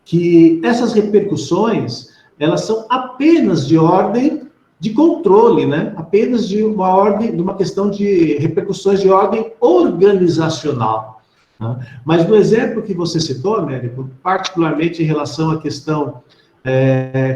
que essas repercussões, elas são apenas de ordem de controle, né? Apenas de uma questão de repercussões de ordem organizacional. Né? Mas no exemplo que você citou, Américo, particularmente em relação à questão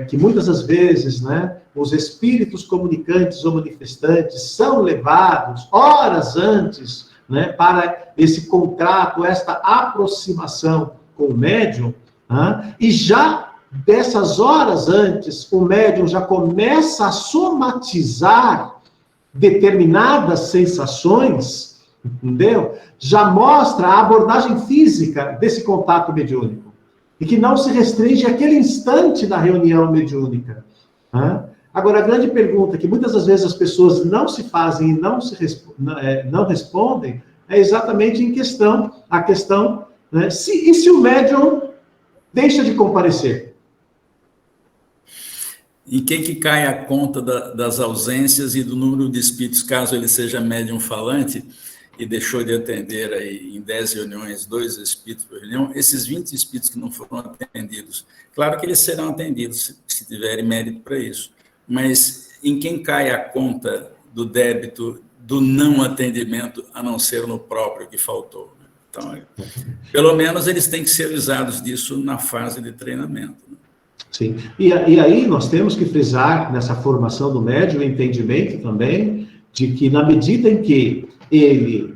que muitas das vezes, né, os espíritos comunicantes ou manifestantes são levados horas antes, né, para esse contrato, esta aproximação com o médium, né, e já dessas horas antes, o médium já começa a somatizar determinadas sensações, entendeu? Já mostra a abordagem física desse contato mediúnico. E que não se restringe àquele instante da reunião mediúnica. Né? Agora, a grande pergunta que muitas das vezes as pessoas não se fazem e não respondem é exatamente a questão, né, se o médium deixa de comparecer? Em que cai a conta das ausências e do número de espíritos, caso ele seja médium falante, e deixou de atender aí em 10 reuniões, 2 espíritos por reunião, esses 20 espíritos que não foram atendidos, claro que eles serão atendidos, se tiverem mérito para isso, mas em quem cai a conta do débito do não atendimento, a não ser no próprio que faltou? Então, pelo menos eles têm que ser avisados disso na fase de treinamento. Sim, e aí nós temos que frisar nessa formação do médium o entendimento também de que na medida em que ele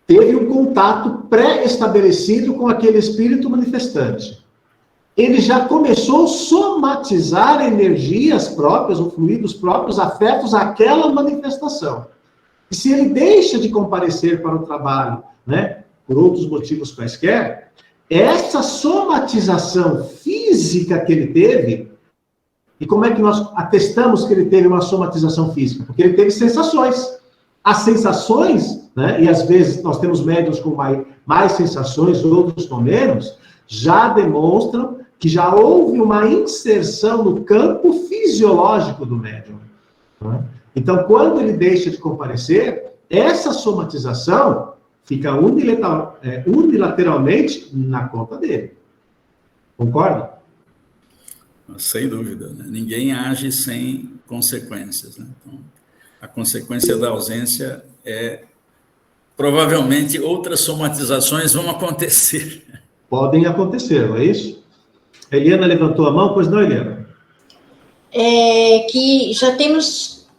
teve um contato pré-estabelecido com aquele espírito manifestante, ele já começou a somatizar energias próprias, ou fluidos próprios, afetos àquela manifestação. E se ele deixa de comparecer para o trabalho, né, por outros motivos quaisquer, essa somatização física que ele teve, e como é que nós atestamos que ele teve uma somatização física? Porque ele teve sensações. As sensações, né, e às vezes nós temos médiuns com mais sensações, outros com menos, já demonstram que já houve uma inserção no campo fisiológico do médium. Né? Então, quando ele deixa de comparecer, essa somatização fica unilateralmente na conta dele. Concorda? Sem dúvida. Né? Ninguém age sem consequências. Né? Então, a consequência da ausência é, provavelmente, outras somatizações vão acontecer. Podem acontecer, não é isso? Eliana levantou a mão, pois não, Eliana? Que já temos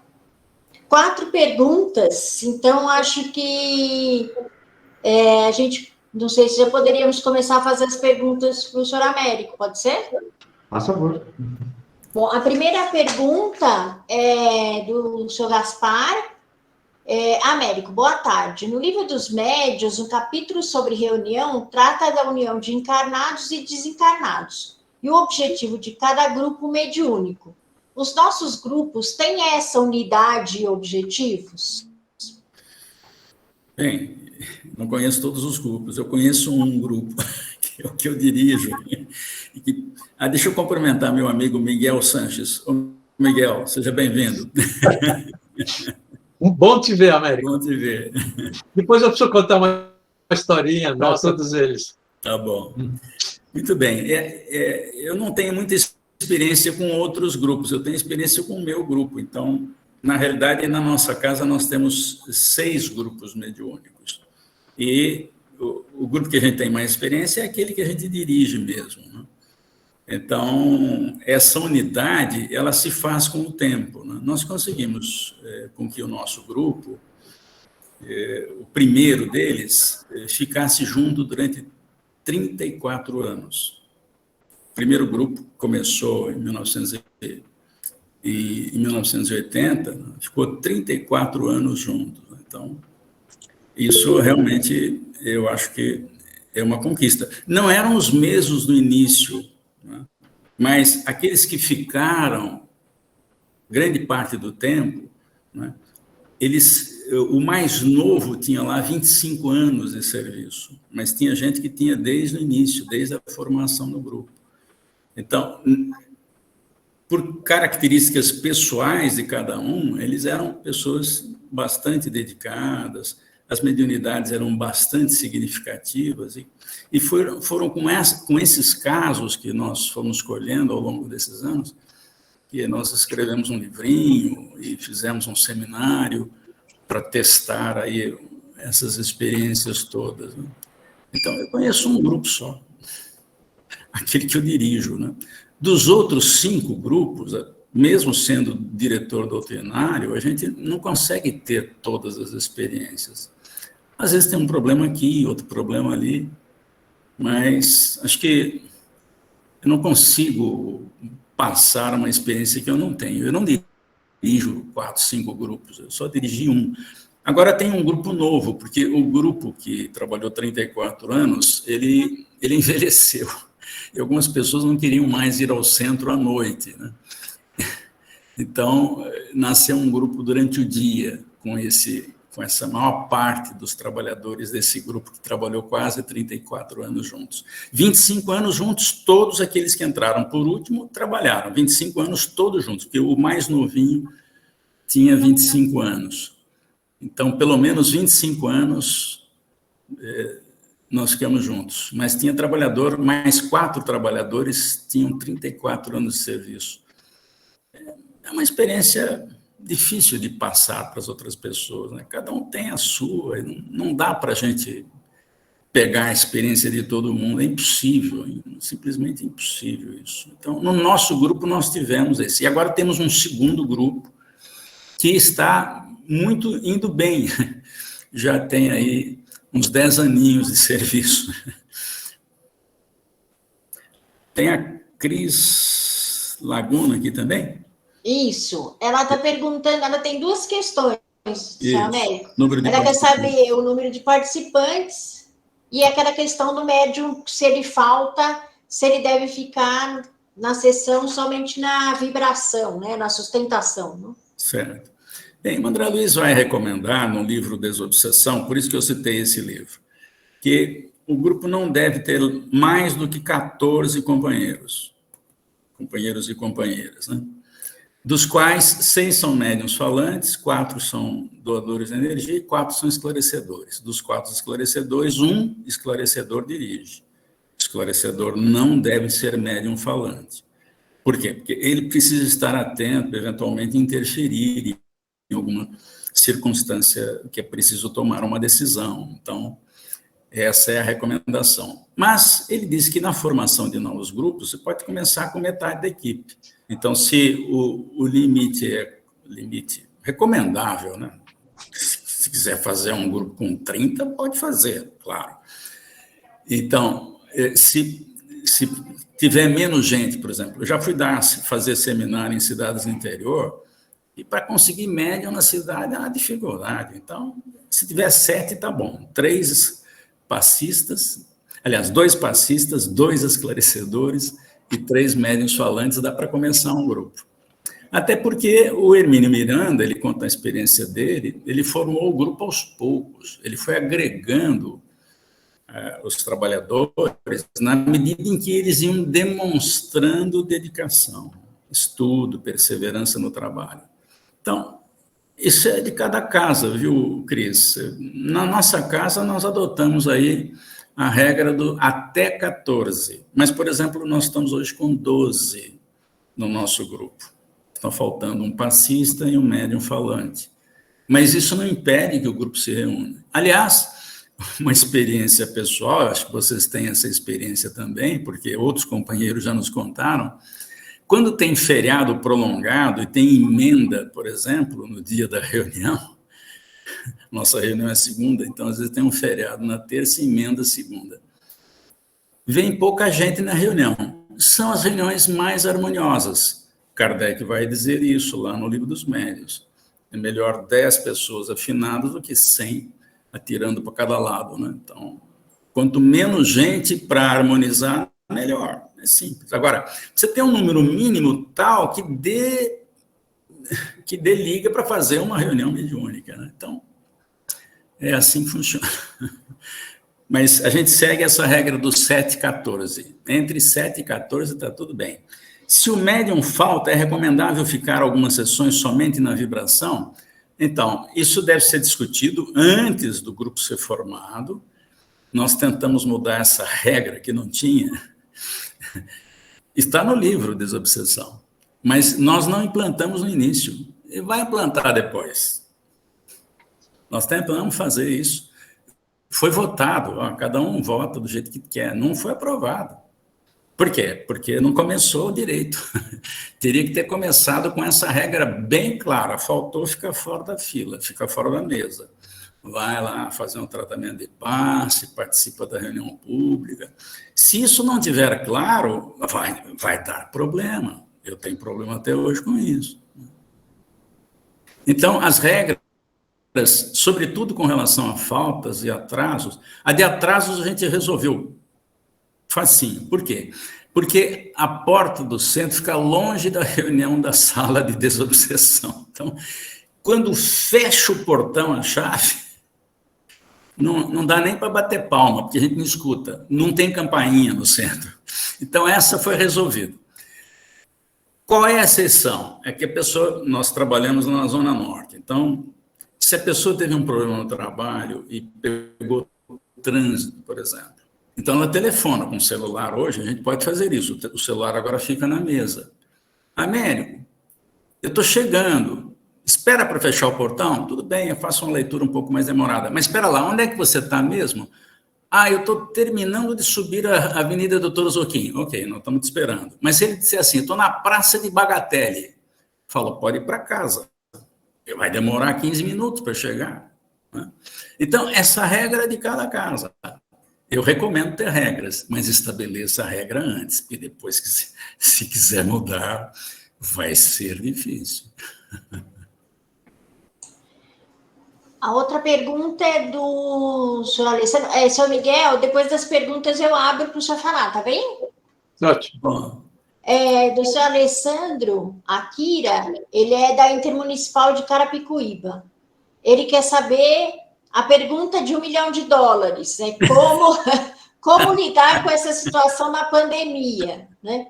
4 perguntas, então acho que a gente, não sei se já poderíamos começar a fazer as perguntas para o senhor Américo, pode ser? Faz favor. Bom, a primeira pergunta é do senhor Gaspar, Américo, boa tarde. No livro dos médiuns, um capítulo sobre reunião trata da união de encarnados e desencarnados e o objetivo de cada grupo mediúnico. Os nossos grupos têm essa unidade e objetivos? Bem, não conheço todos os grupos, eu conheço um grupo, que é o que eu dirijo. Deixa eu cumprimentar meu amigo Miguel Sanches. Ô, Miguel, seja bem-vindo. Bom te ver, Américo. Bom te ver. Depois eu preciso contar uma historinha nossa, todos eles. Tá bom. Muito bem. Eu não tenho muita experiência com outros grupos, eu tenho experiência com o meu grupo. Então, na realidade, na nossa casa, nós temos 6 grupos mediúnicos. E o grupo que a gente tem mais experiência é aquele que a gente dirige mesmo, né? Então, essa unidade, ela se faz com o tempo, né? Nós conseguimos com que o nosso grupo, o primeiro deles, ficasse junto durante 34 anos. O primeiro grupo começou em 1980, ficou 34 anos junto. Então, isso realmente, eu acho que é uma conquista. Não eram os mesmos no início, né? Mas aqueles que ficaram grande parte do tempo, né? O mais novo tinha lá 25 anos de serviço, mas tinha gente que tinha desde o início, desde a formação do grupo. Então, por características pessoais de cada um, eles eram pessoas bastante dedicadas, as mediunidades eram bastante significativas, e foram com esses casos que nós fomos colhendo ao longo desses anos, que nós escrevemos um livrinho e fizemos um seminário para testar aí essas experiências todas, né? Então, eu conheço um grupo só, aquele que eu dirijo, né? Dos outros 5 grupos, mesmo sendo diretor doutrinário, a gente não consegue ter todas as experiências. Às vezes tem um problema aqui, outro problema ali, mas acho que eu não consigo passar uma experiência que eu não tenho. Eu não dirijo 4, 5 grupos, eu só dirigi um. Agora tem um grupo novo, porque o grupo que trabalhou 34 anos, ele envelheceu. E algumas pessoas não queriam mais ir ao centro à noite, né? Então, nasceu um grupo durante o dia, com essa maior parte dos trabalhadores desse grupo, que trabalhou quase 34 anos juntos. 25 anos juntos, todos aqueles que entraram por último trabalharam, 25 anos todos juntos, porque o mais novinho tinha 25 anos. Então, pelo menos 25 anos nós ficamos juntos. Mas tinha trabalhador, mais 4 trabalhadores tinham 34 anos de serviço. É uma experiência difícil de passar para as outras pessoas, né? Cada um tem a sua, não dá para a gente pegar a experiência de todo mundo, é impossível, simplesmente impossível isso. Então, no nosso grupo nós tivemos esse, e agora temos um segundo grupo que está muito indo bem, já tem aí uns 10 aninhos de serviço. Tem a Cris Laguna aqui também? Isso. Ela está perguntando, ela tem 2 questões, Sr. Américo. Ela quer saber o número de participantes e aquela questão do médium, se ele falta, se ele deve ficar na sessão somente na vibração, né, na sustentação. Né? Certo. Bem, o André Luiz vai recomendar no livro Desobsessão, por isso que eu citei esse livro, que o grupo não deve ter mais do que 14 companheiros e companheiras, né? Dos quais 6 são médiuns falantes, 4 são doadores de energia e 4 são esclarecedores. Dos 4 esclarecedores, 1 esclarecedor dirige. O esclarecedor não deve ser médium falante. Por quê? Porque ele precisa estar atento, eventualmente interferir em alguma circunstância que é preciso tomar uma decisão. Então, essa é a recomendação. Mas ele diz que na formação de novos grupos, você pode começar com metade da equipe. Então, se o limite é limite recomendável, né? Se quiser fazer um grupo com 30, pode fazer, claro. Então, se tiver menos gente, por exemplo, eu já fui fazer seminário em cidades do interior, E para conseguir médium na cidade é uma dificuldade. Então, se tiver 7, tá bom. 3 passistas, aliás, 2 passistas, 2 esclarecedores e 3 médiuns falantes, dá para começar um grupo. Até porque o Hermínio Miranda, ele conta a experiência dele, ele formou o grupo aos poucos, ele foi agregando os trabalhadores na medida em que eles iam demonstrando dedicação, estudo, perseverança no trabalho. Então, isso é de cada casa, viu, Cris? Na nossa casa, nós adotamos aí a regra do até 14. Mas, por exemplo, nós estamos hoje com 12 no nosso grupo. Estão faltando um passista e um médium falante. Mas isso não impede que o grupo se reúna. Aliás, uma experiência pessoal, acho que vocês têm essa experiência também, porque outros companheiros já nos contaram. Quando tem feriado prolongado e tem emenda, por exemplo, no dia da reunião, nossa reunião é segunda, então às vezes tem um feriado na terça e emenda segunda. Vem pouca gente na reunião. São as reuniões mais harmoniosas. Kardec vai dizer isso lá no Livro dos Médiuns. É melhor 10 pessoas afinadas do que 100 atirando para cada lado, né? Então, quanto menos gente para harmonizar, melhor. É simples. Agora, você tem um número mínimo tal que dê liga para fazer uma reunião mediúnica, né? Então, é assim que funciona. Mas a gente segue essa regra do 7 e 14. Entre 7 e 14 está tudo bem. Se o médium falta, é recomendável ficar algumas sessões somente na vibração? Então, isso deve ser discutido antes do grupo ser formado. Nós tentamos mudar essa regra que não tinha. Está no livro Desobsessão, mas nós não implantamos no início, e vai implantar depois. Nós tentamos fazer isso. Foi votado, cada um vota do jeito que quer, não foi aprovado. Por quê? Porque não começou direito. Teria que ter começado com essa regra bem clara, faltou ficar fora da fila, fica fora da mesa. Vai lá fazer um tratamento de passe, participa da reunião pública. Se isso não tiver claro, vai dar problema. Eu tenho problema até hoje com isso. Então, as regras, sobretudo com relação a faltas e atrasos, a de atrasos a gente resolveu facinho. Por quê? Porque a porta do centro fica longe da reunião da sala de desobsessão. Então, quando fecha o portão, a chave, não dá nem para bater palma, porque a gente não escuta. Não tem campainha no centro. Então, essa foi resolvida. Qual é a exceção? É que a pessoa, nós trabalhamos na Zona Norte. Então, se a pessoa teve um problema no trabalho e pegou trânsito, por exemplo, então ela telefona com o celular. Hoje a gente pode fazer isso. O celular agora fica na mesa. Américo, eu estou chegando. Espera para fechar o portão? Tudo bem, eu faço uma leitura um pouco mais demorada. Mas espera lá, onde é que você está mesmo? Eu estou terminando de subir a Avenida Doutor Zoquim. Ok, nós estamos te esperando. Mas se ele disser assim, estou na Praça de Bagatelle, falo, pode ir para casa. Vai demorar 15 minutos para chegar. Né? Então, essa regra é de cada casa. Eu recomendo ter regras, mas estabeleça a regra antes, porque depois, se quiser mudar, vai ser difícil. A outra pergunta é do senhor Alessandro. Senhor Miguel, depois das perguntas eu abro para o senhor falar, tá bem? Ótimo. Bom, Do senhor Alessandro Akira, ele é da Intermunicipal de Carapicuíba. Ele quer saber a pergunta de $1 milhão, né? Como lidar com essa situação na pandemia, né?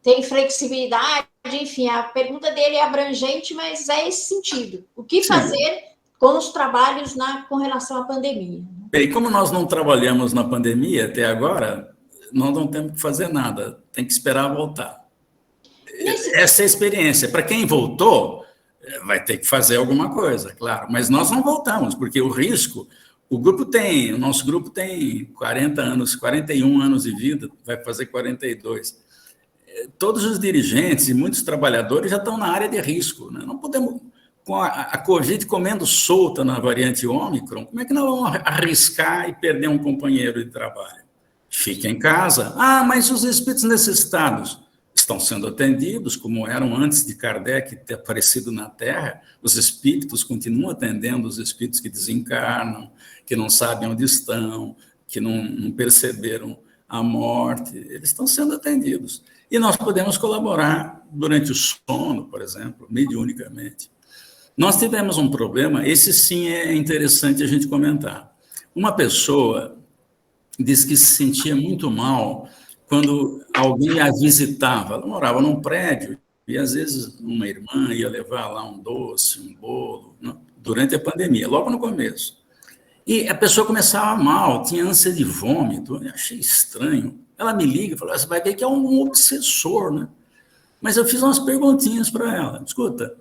Tem flexibilidade, enfim, a pergunta dele é abrangente, mas é esse sentido. O que fazer com os trabalhos com relação à pandemia? Bem, como nós não trabalhamos na pandemia até agora, nós não temos que fazer nada, tem que esperar voltar. Essa é a experiência. Para quem voltou, vai ter que fazer alguma coisa, claro, mas nós não voltamos, porque o risco, o nosso grupo tem 40 anos, 41 anos de vida, vai fazer 42. Todos os dirigentes e muitos trabalhadores já estão na área de risco, né? Não podemos, com a Covid comendo solta na variante Ômicron, como é que nós vamos arriscar e perder um companheiro de trabalho? Fique em casa. Mas os espíritos necessitados estão sendo atendidos, como eram antes de Kardec ter aparecido na Terra. Os espíritos continuam atendendo os espíritos que desencarnam, que não sabem onde estão, que não perceberam a morte. Eles estão sendo atendidos. E nós podemos colaborar durante o sono, por exemplo, mediunicamente. Nós tivemos um problema, esse sim é interessante a gente comentar. Uma pessoa disse que se sentia muito mal quando alguém a visitava. Ela morava num prédio e, às vezes, uma irmã ia levar lá um doce, um bolo, durante a pandemia, logo no começo. E a pessoa começava mal, tinha ânsia de vômito, eu achei estranho. Ela me liga e falou, você vai ver que é um obsessor, né? Mas eu fiz umas perguntinhas para ela. Escuta,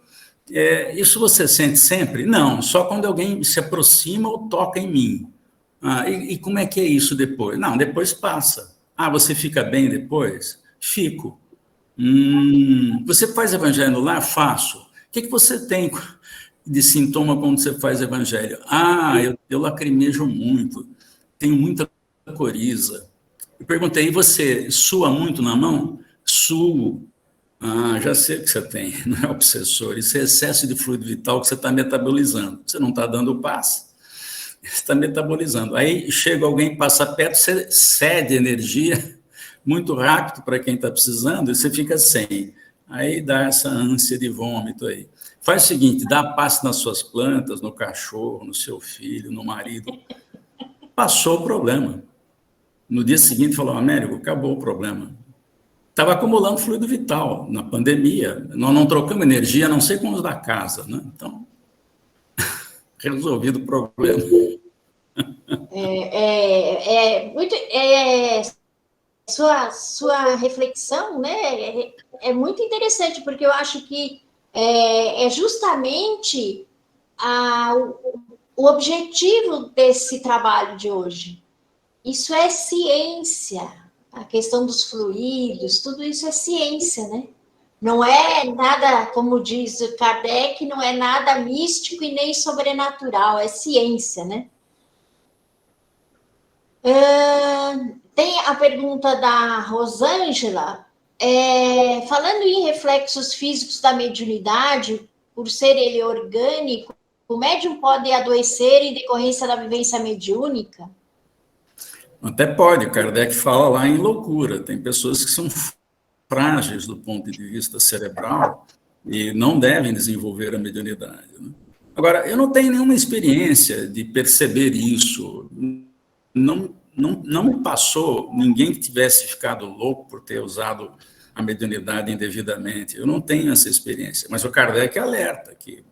isso você sente sempre? Não, só quando alguém se aproxima ou toca em mim. E como é que é isso depois? Não, depois passa. Você fica bem depois? Fico. Você faz evangelho no lar? Faço. O que você tem de sintoma quando você faz evangelho? Eu lacrimejo muito, tenho muita coriza. Eu perguntei, e você sua muito na mão? Suo. Já sei o que você tem, não é obsessor. Isso é excesso de fluido vital que você está metabolizando. Você não está dando passe. Você está metabolizando. Aí chega alguém, passa perto, você cede energia muito rápido para quem está precisando e você fica sem. Aí dá essa ânsia de vômito aí. Faz o seguinte, dá passe nas suas plantas, no cachorro, no seu filho, no marido. Passou o problema. No dia seguinte falou, Américo, acabou o problema. Estava acumulando fluido vital na pandemia. Nós não trocamos energia, a não ser com os da casa, né? Então, resolvido o problema. Sua reflexão, né, é muito interessante, porque eu acho que é justamente o objetivo desse trabalho de hoje. Isso é ciência. A questão dos fluidos, tudo isso é ciência, né? Não é nada, como diz Kardec, não é nada místico e nem sobrenatural, é ciência, né? Tem a pergunta da Rosângela, falando em reflexos físicos da mediunidade, por ser ele orgânico, o médium pode adoecer em decorrência da vivência mediúnica? Até pode, Kardec fala lá em loucura. Tem pessoas que são frágeis do ponto de vista cerebral e não devem desenvolver a mediunidade, né? Agora, eu não tenho nenhuma experiência de perceber isso. Não me passou ninguém que tivesse ficado louco por ter usado a mediunidade indevidamente. Eu não tenho essa experiência. Mas o Kardec alerta que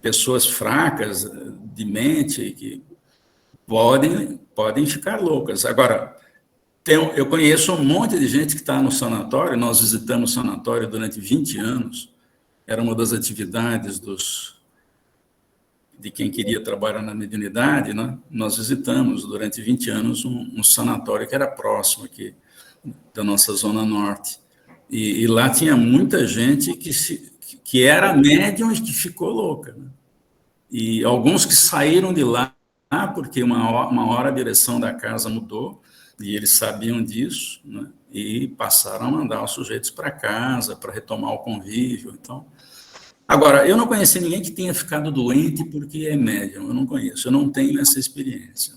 pessoas fracas de mente que podem ficar loucas. Agora, eu conheço um monte de gente que está no sanatório, nós visitamos o sanatório durante 20 anos, era uma das atividades de quem queria trabalhar na mediunidade, né? Nós visitamos durante 20 anos um sanatório que era próximo aqui da nossa Zona Norte. E lá tinha muita gente que era médium e que ficou louca, né? E alguns que saíram de lá porque uma hora a direção da casa mudou, e eles sabiam disso, né? E passaram a mandar os sujeitos para casa, para retomar o convívio. Então, agora, eu não conheci ninguém que tenha ficado doente porque é médium, eu não conheço, eu não tenho essa experiência.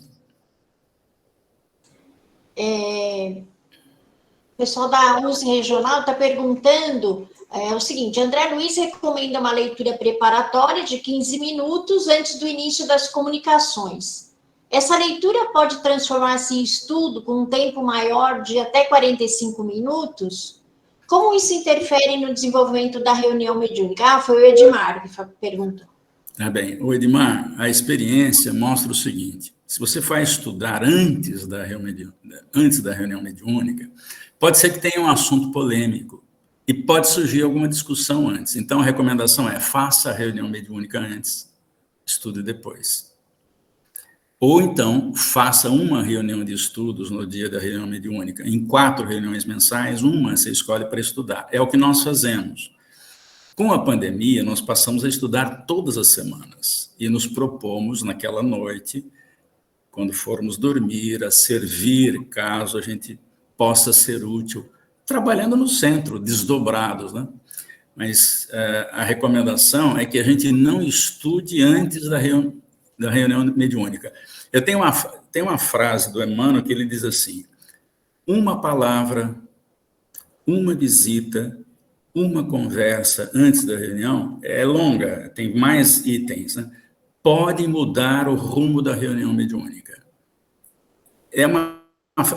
O pessoal da USE Regional está perguntando o seguinte, André Luiz recomenda uma leitura preparatória de 15 minutos antes do início das comunicações. Essa leitura pode transformar-se em estudo com um tempo maior de até 45 minutos? Como isso interfere no desenvolvimento da reunião mediúnica? Foi o Edmar que perguntou. Tá bem. O Edmar, a experiência mostra o seguinte, se você vai estudar antes da reunião mediúnica, pode ser que tenha um assunto polêmico, e pode surgir alguma discussão antes. Então, a recomendação é, faça a reunião mediúnica antes, estude depois. Ou então, faça uma reunião de estudos no dia da reunião mediúnica. Em 4 reuniões mensais, uma você escolhe para estudar. É o que nós fazemos. Com a pandemia, nós passamos a estudar todas as semanas. E nos propomos, naquela noite, quando formos dormir, a servir, caso a gente possa ser útil trabalhando no centro, desdobrados, né? Mas a recomendação é que a gente não estude antes da reunião mediúnica. Eu tenho uma frase do Emmanuel que ele diz assim: uma palavra, uma visita, uma conversa antes da reunião, é longa, tem mais itens, né? Pode mudar o rumo da reunião mediúnica.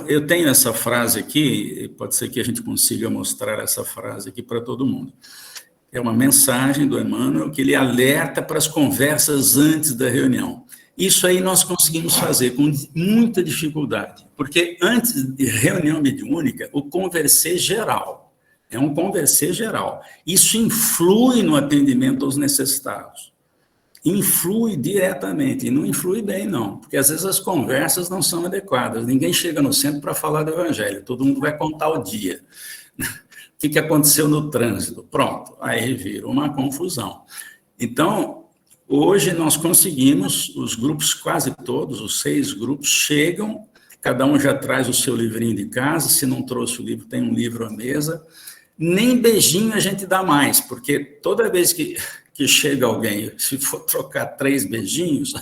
Eu tenho essa frase aqui, pode ser que a gente consiga mostrar essa frase aqui para todo mundo. É uma mensagem do Emmanuel que ele alerta para as conversas antes da reunião. Isso aí nós conseguimos fazer com muita dificuldade, porque antes de reunião mediúnica, o conversê geral, é um conversê geral. Isso influi no atendimento aos necessitados. Influi diretamente, e não influi bem, não, porque às vezes as conversas não são adequadas. Ninguém chega no centro para falar do Evangelho, todo mundo vai contar o dia. O que aconteceu no trânsito? Pronto, aí vira uma confusão. Então, hoje nós conseguimos, os grupos quase todos, os 6 grupos, chegam, cada um já traz o seu livrinho de casa, se não trouxe o livro, tem um livro à mesa. Nem beijinho a gente dá mais, porque toda vez que chega alguém, se for trocar 3 beijinhos,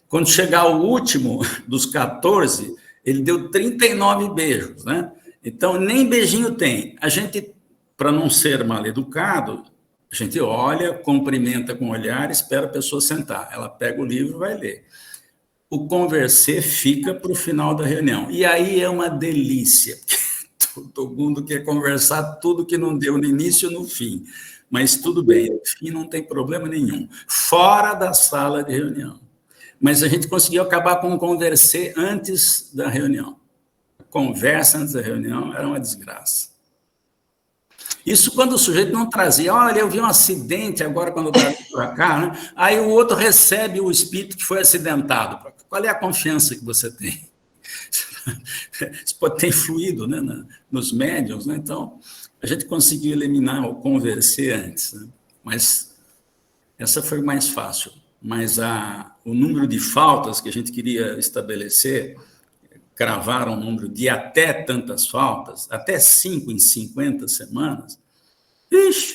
quando chegar o último dos 14, ele deu 39 beijos, né? Então, nem beijinho tem. A gente, para não ser mal educado, a gente olha, cumprimenta com o olhar, espera a pessoa sentar. Ela pega o livro e vai ler. O conversê fica para o final da reunião. E aí é uma delícia, porque todo mundo quer conversar tudo que não deu no início e no fim. Mas tudo bem, no fim não tem problema nenhum. Fora da sala de reunião. Mas a gente conseguiu acabar com o conversê antes da reunião. Conversa antes da reunião era uma desgraça. Isso quando o sujeito não trazia, olha, eu vi um acidente agora quando eu estava para cá, né? Aí o outro recebe o espírito que foi acidentado. Qual é a confiança que você tem? Isso pode ter influído, né, nos médiuns, né? Então, a gente conseguiu eliminar o conversê antes, né? Mas essa foi mais fácil. Mas o número de faltas que a gente queria estabelecer, cravar um número de até tantas faltas, até 5 em 50 semanas,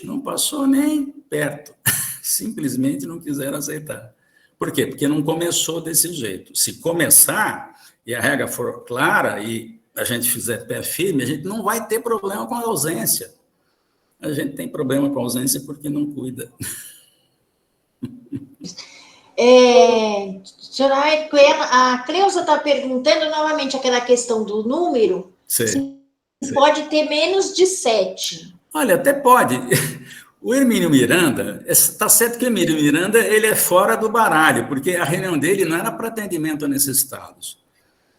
não passou nem perto. Simplesmente não quiseram aceitar. Por quê? Porque não começou desse jeito. Se começar, e a regra for clara, e a gente fizer pé firme, a gente não vai ter problema com a ausência. A gente tem problema com a ausência porque não cuida. Senhora, a Cleusa está perguntando novamente aquela questão do número. Sim. Se pode ter menos de 7. Olha, até pode. O Hermínio Miranda, está certo que o Hermínio Miranda ele é fora do baralho, porque a reunião dele não era para atendimento a necessitados,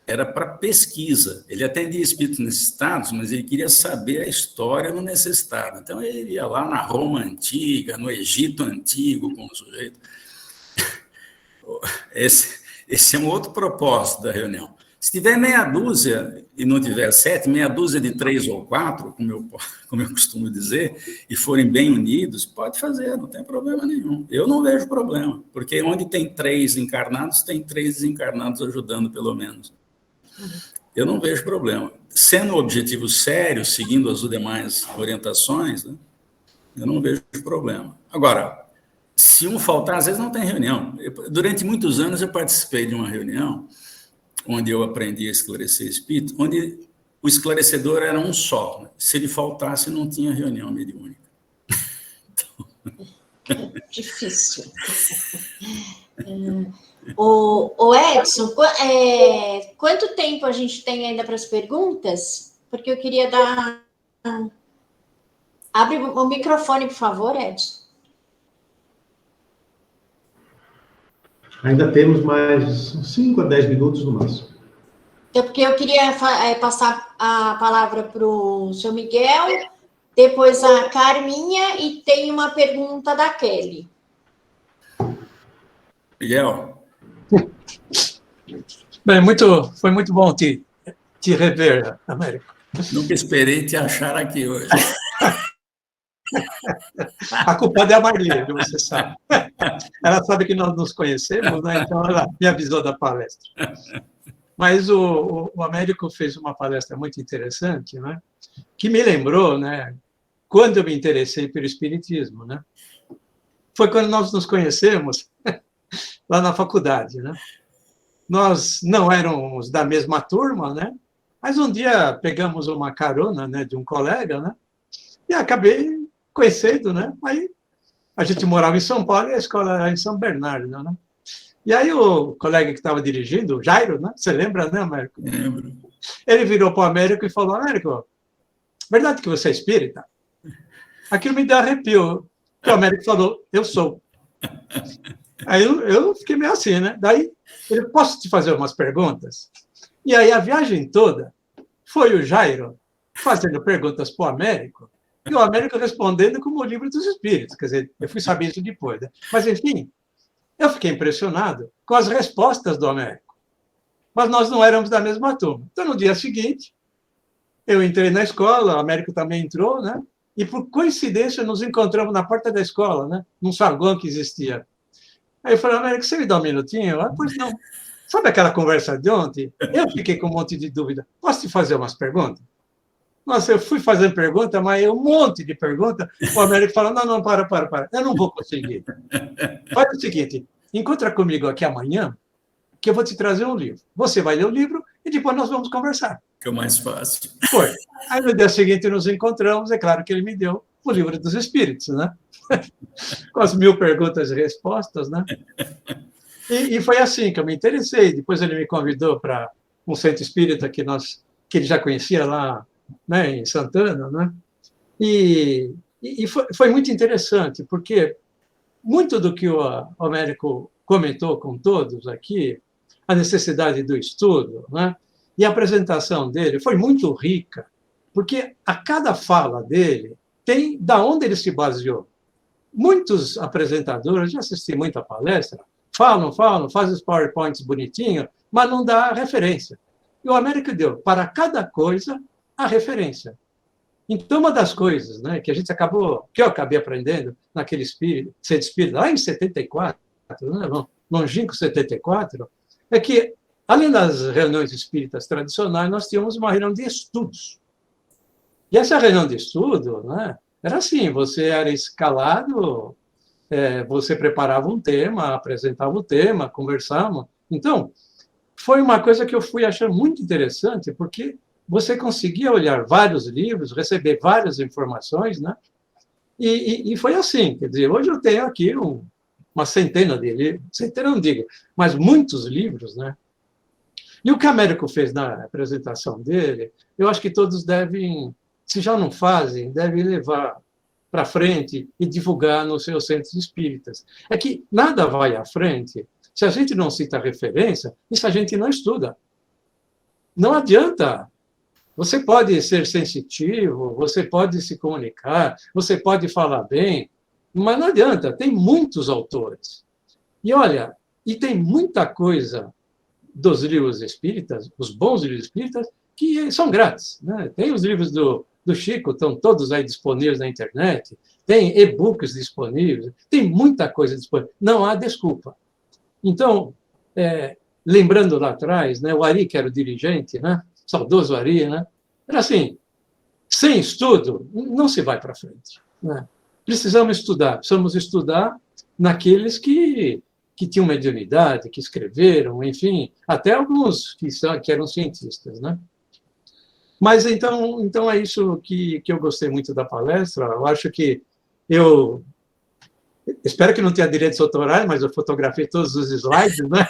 era para pesquisa. Ele atendia espíritos necessitados, mas ele queria saber a história do necessitado. Então, ele ia lá na Roma Antiga, no Egito Antigo, com o sujeito. Esse é um outro propósito da reunião. Se tiver meia dúzia e não tiver 7, meia dúzia de 3 ou 4, como eu costumo dizer, e forem bem unidos, pode fazer, não tem problema nenhum. Eu não vejo problema, porque onde tem 3 encarnados, tem 3 desencarnados ajudando, pelo menos. Eu não vejo problema. Sendo um objetivo sério, seguindo as demais orientações, né, eu não vejo problema. Agora, se um faltar, às vezes não tem reunião. Durante muitos anos eu participei de uma reunião onde eu aprendi a esclarecer espírito, onde o esclarecedor era um só. Né? Se ele faltasse, não tinha reunião mediúnica. Então... Difícil. O Edson, quanto tempo a gente tem ainda para as perguntas? Porque eu queria dar... Abre o microfone, por favor, Edson. Ainda temos mais 5 a 10 minutos no máximo. Porque eu queria passar a palavra para o senhor Miguel, depois a Carminha, e tem uma pergunta da Kelly. Miguel. Bem, foi muito bom te rever, Américo. Nunca esperei te achar aqui hoje. A culpa é da Marlene, você sabe. Ela sabe que nós nos conhecemos, né? Então ela me avisou da palestra. Mas o Américo fez uma palestra muito interessante, né? Que me lembrou, né? Quando eu me interessei pelo Espiritismo, né? Foi quando nós nos conhecemos lá na faculdade, né? Nós não éramos da mesma turma, né? Mas um dia pegamos uma carona, né, de um colega, né? E acabei conhecendo, né? Aí a gente morava em São Paulo e a escola era em São Bernardo, né? E aí o colega que estava dirigindo, o Jairo, né? Você lembra, né, Américo? Lembro. Ele virou para o Américo e falou: Américo, verdade que você é espírita? Aquilo me deu arrepio. O Américo falou: eu sou. Aí eu fiquei meio assim, né? Daí ele: posso te fazer umas perguntas? E aí a viagem toda foi o Jairo fazendo perguntas para o Américo e o Américo respondendo como o Livro dos Espíritos. Quer dizer, eu fui saber isso depois, né? Mas, enfim, eu fiquei impressionado com as respostas do Américo. Mas nós não éramos da mesma turma. Então, no dia seguinte, eu entrei na escola, o Américo também entrou, né? E, por coincidência, nos encontramos na porta da escola, né? Num saguão que existia. Aí eu falei: Américo, você me dá um minutinho? Ah, pois não. Sabe aquela conversa de ontem? Eu fiquei com um monte de dúvida. Posso te fazer umas perguntas? Nossa, eu fui fazendo pergunta, mas um monte de pergunta. O Américo falou: não, para. Eu não vou conseguir. Faz o seguinte, encontra comigo aqui amanhã, que eu vou te trazer um livro. Você vai ler o livro e depois nós vamos conversar. Que é o mais fácil. Foi. Aí no dia seguinte nos encontramos, é claro que ele me deu o Livro dos Espíritos, né? Com as 1000 perguntas e respostas, né? E foi assim que eu me interessei. Depois ele me convidou para um centro espírita que ele já conhecia lá, né, em Santana, né? E foi muito interessante, porque muito do que o Américo comentou com todos aqui, a necessidade do estudo, né? E a apresentação dele foi muito rica, porque a cada fala dele tem da onde ele se baseou. Muitos apresentadores, já assisti muita palestra, falam, fazem os PowerPoints bonitinhos, mas não dá referência. E o Américo deu para cada coisa a referência. Então, uma das coisas, né, que eu acabei aprendendo naquele centro espírita, lá em 74, né, longínquo 74, é que, além das reuniões espíritas tradicionais, nós tínhamos uma reunião de estudos. E essa reunião de estudo, né, era assim: você era escalado, você preparava um tema, apresentava o tema, conversávamos. Então, foi uma coisa que eu fui achando muito interessante, porque você conseguia olhar vários livros, receber várias informações, né? E foi assim, quer dizer, hoje eu tenho aqui uma centena de livros, centena não digo, mas muitos livros, né? E o que o Américo fez na apresentação dele, eu acho que todos devem, se já não fazem, devem levar para frente e divulgar nos seus centros espíritas. É que nada vai à frente se a gente não cita referência e se a gente não estuda. Não adianta. Você pode ser sensitivo, você pode se comunicar, você pode falar bem, mas não adianta, tem muitos autores. E olha, tem muita coisa dos livros espíritas, os bons livros espíritas, que são grátis, né? Tem os livros do Chico, estão todos aí disponíveis na internet, tem e-books disponíveis, tem muita coisa disponível, não há desculpa. Então, lembrando lá atrás, né, o Ari, que era o dirigente, né, saudoso Ari, né, era assim: sem estudo, não se vai para frente, né? Precisamos estudar naqueles que tinham mediunidade, que escreveram, enfim, até alguns que eram cientistas, né? Mas então é isso que eu gostei muito da palestra. Eu acho que eu espero que não tenha direitos autorais, mas eu fotografei todos os slides, né?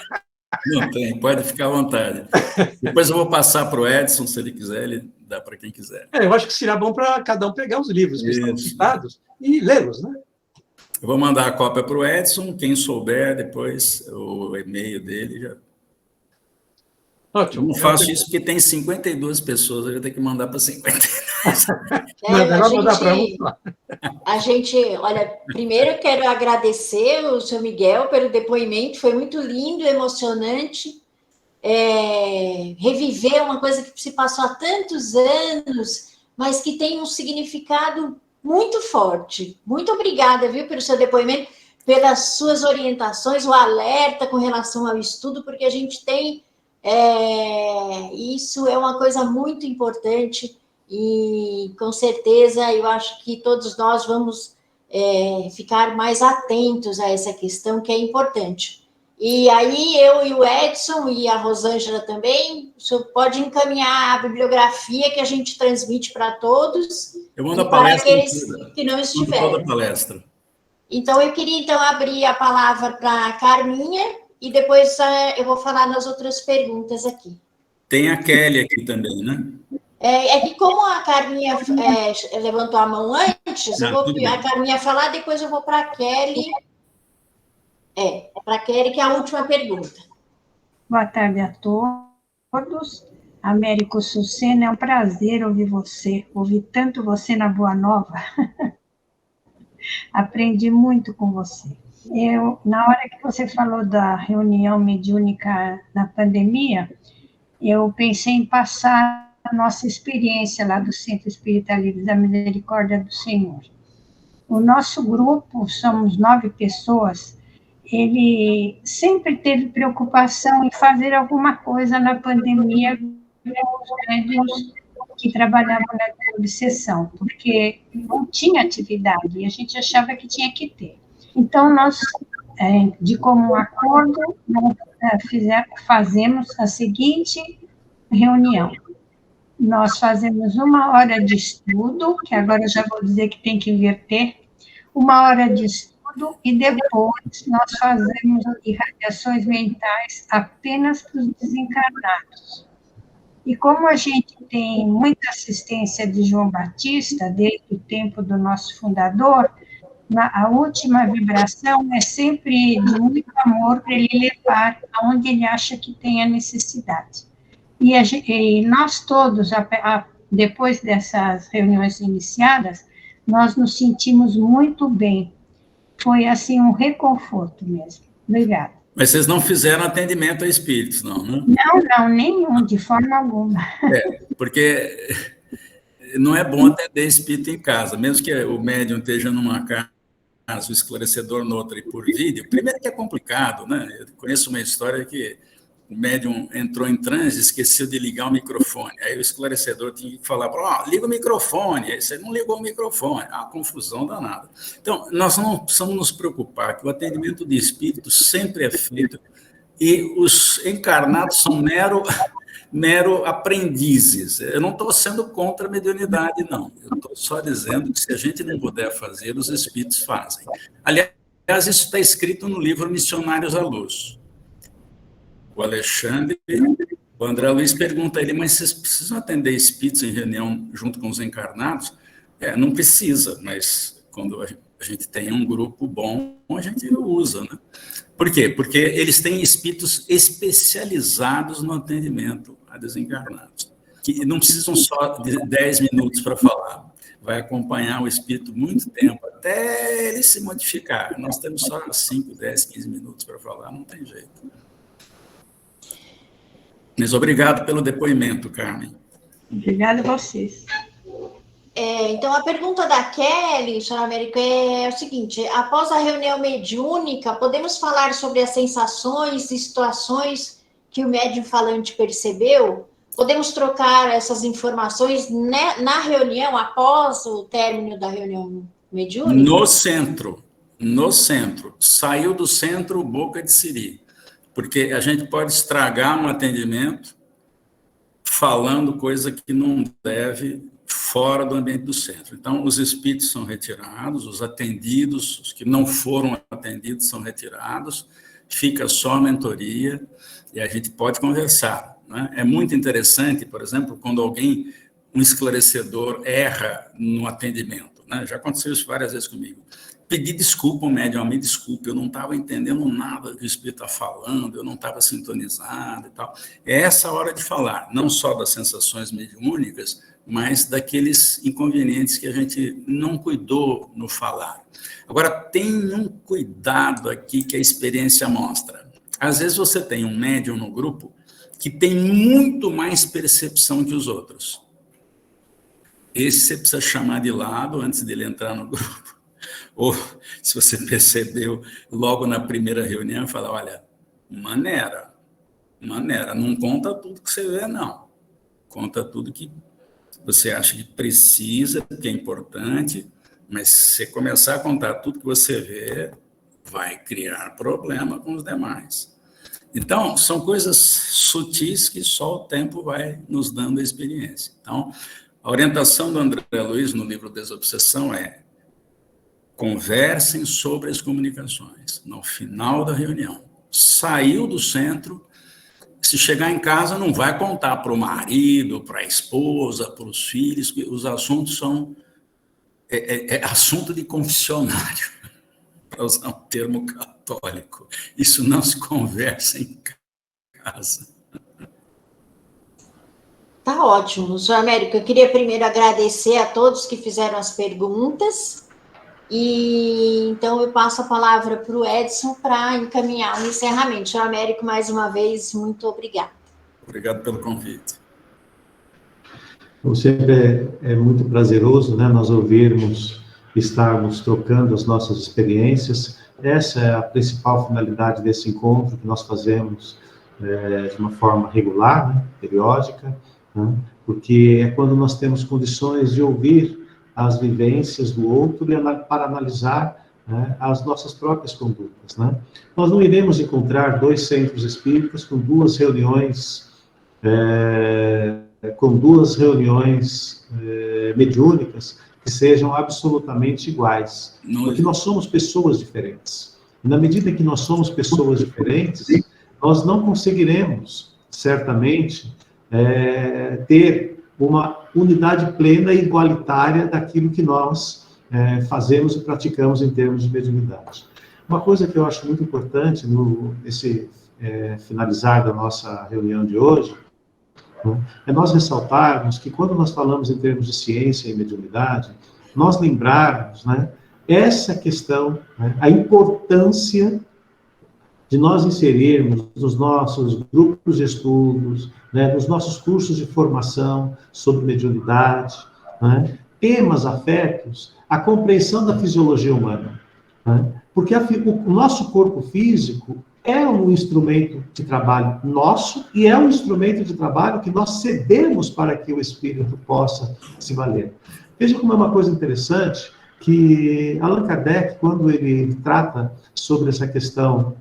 Não tem, pode ficar à vontade. Depois eu vou passar para o Edson, se ele quiser, ele dá para quem quiser. Eu acho que será bom para cada um pegar os livros que estão citados e lê-los, né? Eu vou mandar a cópia para o Edson, quem souber, depois o e-mail dele já. Ótimo. Eu não faço isso porque tem 52 pessoas, eu vou ter que mandar para 52. A gente, olha, primeiro eu quero agradecer o seu Miguel pelo depoimento, foi muito lindo, emocionante, reviver uma coisa que se passou há tantos anos, mas que tem um significado muito forte. Muito obrigada, viu, pelo seu depoimento, pelas suas orientações, o alerta com relação ao estudo, porque a gente tem Isso é uma coisa muito importante e, com certeza, eu acho que todos nós vamos ficar mais atentos a essa questão, que é importante. E aí, eu e o Edson e a Rosângela também, o senhor pode encaminhar a bibliografia que a gente transmite para todos. Eu mando a palestra para aqueles que não estiverem. Toda a palestra. Então, eu queria, abrir a palavra para a Carminha e depois eu vou falar nas outras perguntas aqui. Tem a Kelly aqui também, né? É que como a Carminha levantou a mão antes, eu vou a Carminha falar, depois eu vou para a Kelly. Para a Kelly, que é a última pergunta. Boa tarde a todos. Américo Sucena, é um prazer ouvir você, ouvir tanto você na Boa Nova. Aprendi muito com você. Na hora que você falou da reunião mediúnica na pandemia, eu pensei em passar a nossa experiência lá do Centro Espírita Livre da Misericórdia do Senhor. O nosso grupo, somos 9 pessoas, ele sempre teve preocupação em fazer alguma coisa na pandemia com os médiuns que trabalhavam na obsessão, porque não tinha atividade e a gente achava que tinha que ter. Então, nós, de comum acordo, fazemos a seguinte reunião. Nós fazemos 1 hora de estudo, que agora eu já vou dizer que tem que inverter, 1 hora de estudo, e depois nós fazemos irradiações mentais apenas para os desencarnados. E como a gente tem muita assistência de João Batista, desde o tempo do nosso fundador, a última vibração é sempre de muito amor para ele levar aonde ele acha que tem a necessidade. E nós todos, depois dessas reuniões iniciadas, nós nos sentimos muito bem. Foi, assim, um reconforto mesmo. Obrigada. Mas vocês não fizeram atendimento a espíritos, não, né? Não, nenhum, de forma alguma. Porque não é bom atender espírito em casa, mesmo que o médium esteja numa casa, o esclarecedor noutra e por vídeo. Primeiro que é complicado, né? Eu conheço uma história que o médium entrou em transe e esqueceu de ligar o microfone. Aí o esclarecedor tinha que falar, liga o microfone. Aí você não ligou o microfone. Uma confusão danada. Então, nós não precisamos nos preocupar que o atendimento de espírito sempre é feito e os encarnados são mero aprendizes. Eu não estou sendo contra a mediunidade, não. Eu estou só dizendo que se a gente não puder fazer, os espíritos fazem. Aliás, isso está escrito no livro Missionários à Luz. O Alexandre, o André Luiz pergunta a ele, mas vocês precisam atender espíritos em reunião junto com os encarnados? Não precisa, mas quando a gente tem um grupo bom, a gente usa, né? Por quê? Porque eles têm espíritos especializados no atendimento a desencarnados, que não precisam só de 10 minutos para falar. Vai acompanhar o espírito muito tempo, até ele se modificar. Nós temos só 5, 10, 15 minutos para falar, não tem jeito. Mas obrigado pelo depoimento, Carmen. Obrigada a vocês. Então, a pergunta da Kelly, senhora Américo, é o seguinte: após a reunião mediúnica, podemos falar sobre as sensações e situações que o médium falante percebeu? Podemos trocar essas informações na reunião, após o término da reunião mediúnica? No centro. Saiu do centro, boca de siri. Porque a gente pode estragar um atendimento falando coisa que não deve fora do ambiente do centro. Então, os espíritos são retirados, os atendidos, os que não foram atendidos são retirados, fica só a mentoria e a gente pode conversar, né? É muito interessante, por exemplo, quando um esclarecedor erra no atendimento, né? Já aconteceu isso várias vezes comigo. Pedi desculpa ao médium, me desculpe, eu não estava entendendo nada que o espírito está falando, eu não estava sintonizado e tal. É essa hora de falar, não só das sensações mediúnicas, mas daqueles inconvenientes que a gente não cuidou no falar. Agora, tem um cuidado aqui que a experiência mostra. Às vezes você tem um médium no grupo que tem muito mais percepção que os outros. Esse você precisa chamar de lado antes dele entrar no grupo. Ou, se você percebeu, logo na primeira reunião, falar, olha, maneira, maneira. Não conta tudo que você vê, não. Conta tudo que você acha que precisa, que é importante, mas se você começar a contar tudo que você vê, vai criar problema com os demais. Então, são coisas sutis que só o tempo vai nos dando a experiência. Então, a orientação do André Luiz no livro Desobsessão é: conversem sobre as comunicações no final da reunião. Saiu do centro, se chegar em casa, não vai contar para o marido, para a esposa, para os filhos, que os assuntos são assunto de confessionário, para usar um termo católico. Isso não se conversa em casa. Tá ótimo. Senhor Américo, eu queria primeiro agradecer a todos que fizeram as perguntas. E então eu passo a palavra para o Edson para encaminhar o encerramento. Senhor Américo, mais uma vez, muito obrigada. Obrigado pelo convite. Como sempre, é muito prazeroso, né, nós ouvirmos, estarmos trocando as nossas experiências. Essa é a principal finalidade desse encontro que nós fazemos de uma forma regular, né, periódica, né, porque é quando nós temos condições de ouvir as vivências do outro e para analisar, né, as nossas próprias condutas, né? Nós não iremos encontrar dois centros espíritas com duas reuniões mediúnicas que sejam absolutamente iguais, porque nós somos pessoas diferentes. E na medida que nós somos pessoas diferentes, nós não conseguiremos, certamente, ter uma unidade plena e igualitária daquilo que nós fazemos e praticamos em termos de mediunidade. Uma coisa que eu acho muito importante nesse finalizar da nossa reunião de hoje, né, é nós ressaltarmos que quando nós falamos em termos de ciência e mediunidade, nós lembrarmos, né, essa questão, né, a importância de nós inserirmos nos nossos grupos de estudos, né, nos nossos cursos de formação sobre mediunidade, né, temas afetos à compreensão da fisiologia humana. Né, porque o nosso corpo físico é um instrumento de trabalho nosso e é um instrumento de trabalho que nós cedemos para que o espírito possa se valer. Veja como é uma coisa interessante, que Allan Kardec, quando ele trata sobre essa questão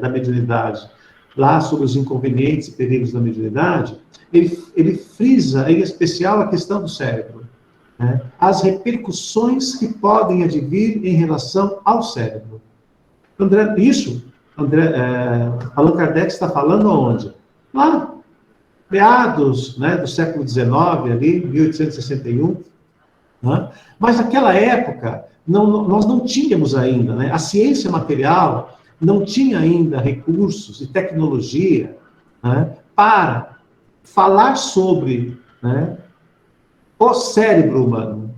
da mediunidade, lá sobre os inconvenientes e perigos da mediunidade, ele frisa, em especial, a questão do cérebro, né? As repercussões que podem advir em relação ao cérebro. Allan Kardec está falando aonde? Lá, meados, né, do século XIX, ali, 1861, né? Mas naquela época, nós não tínhamos ainda, né? A ciência material não tinha ainda recursos e tecnologia, né, para falar sobre, né, o cérebro humano,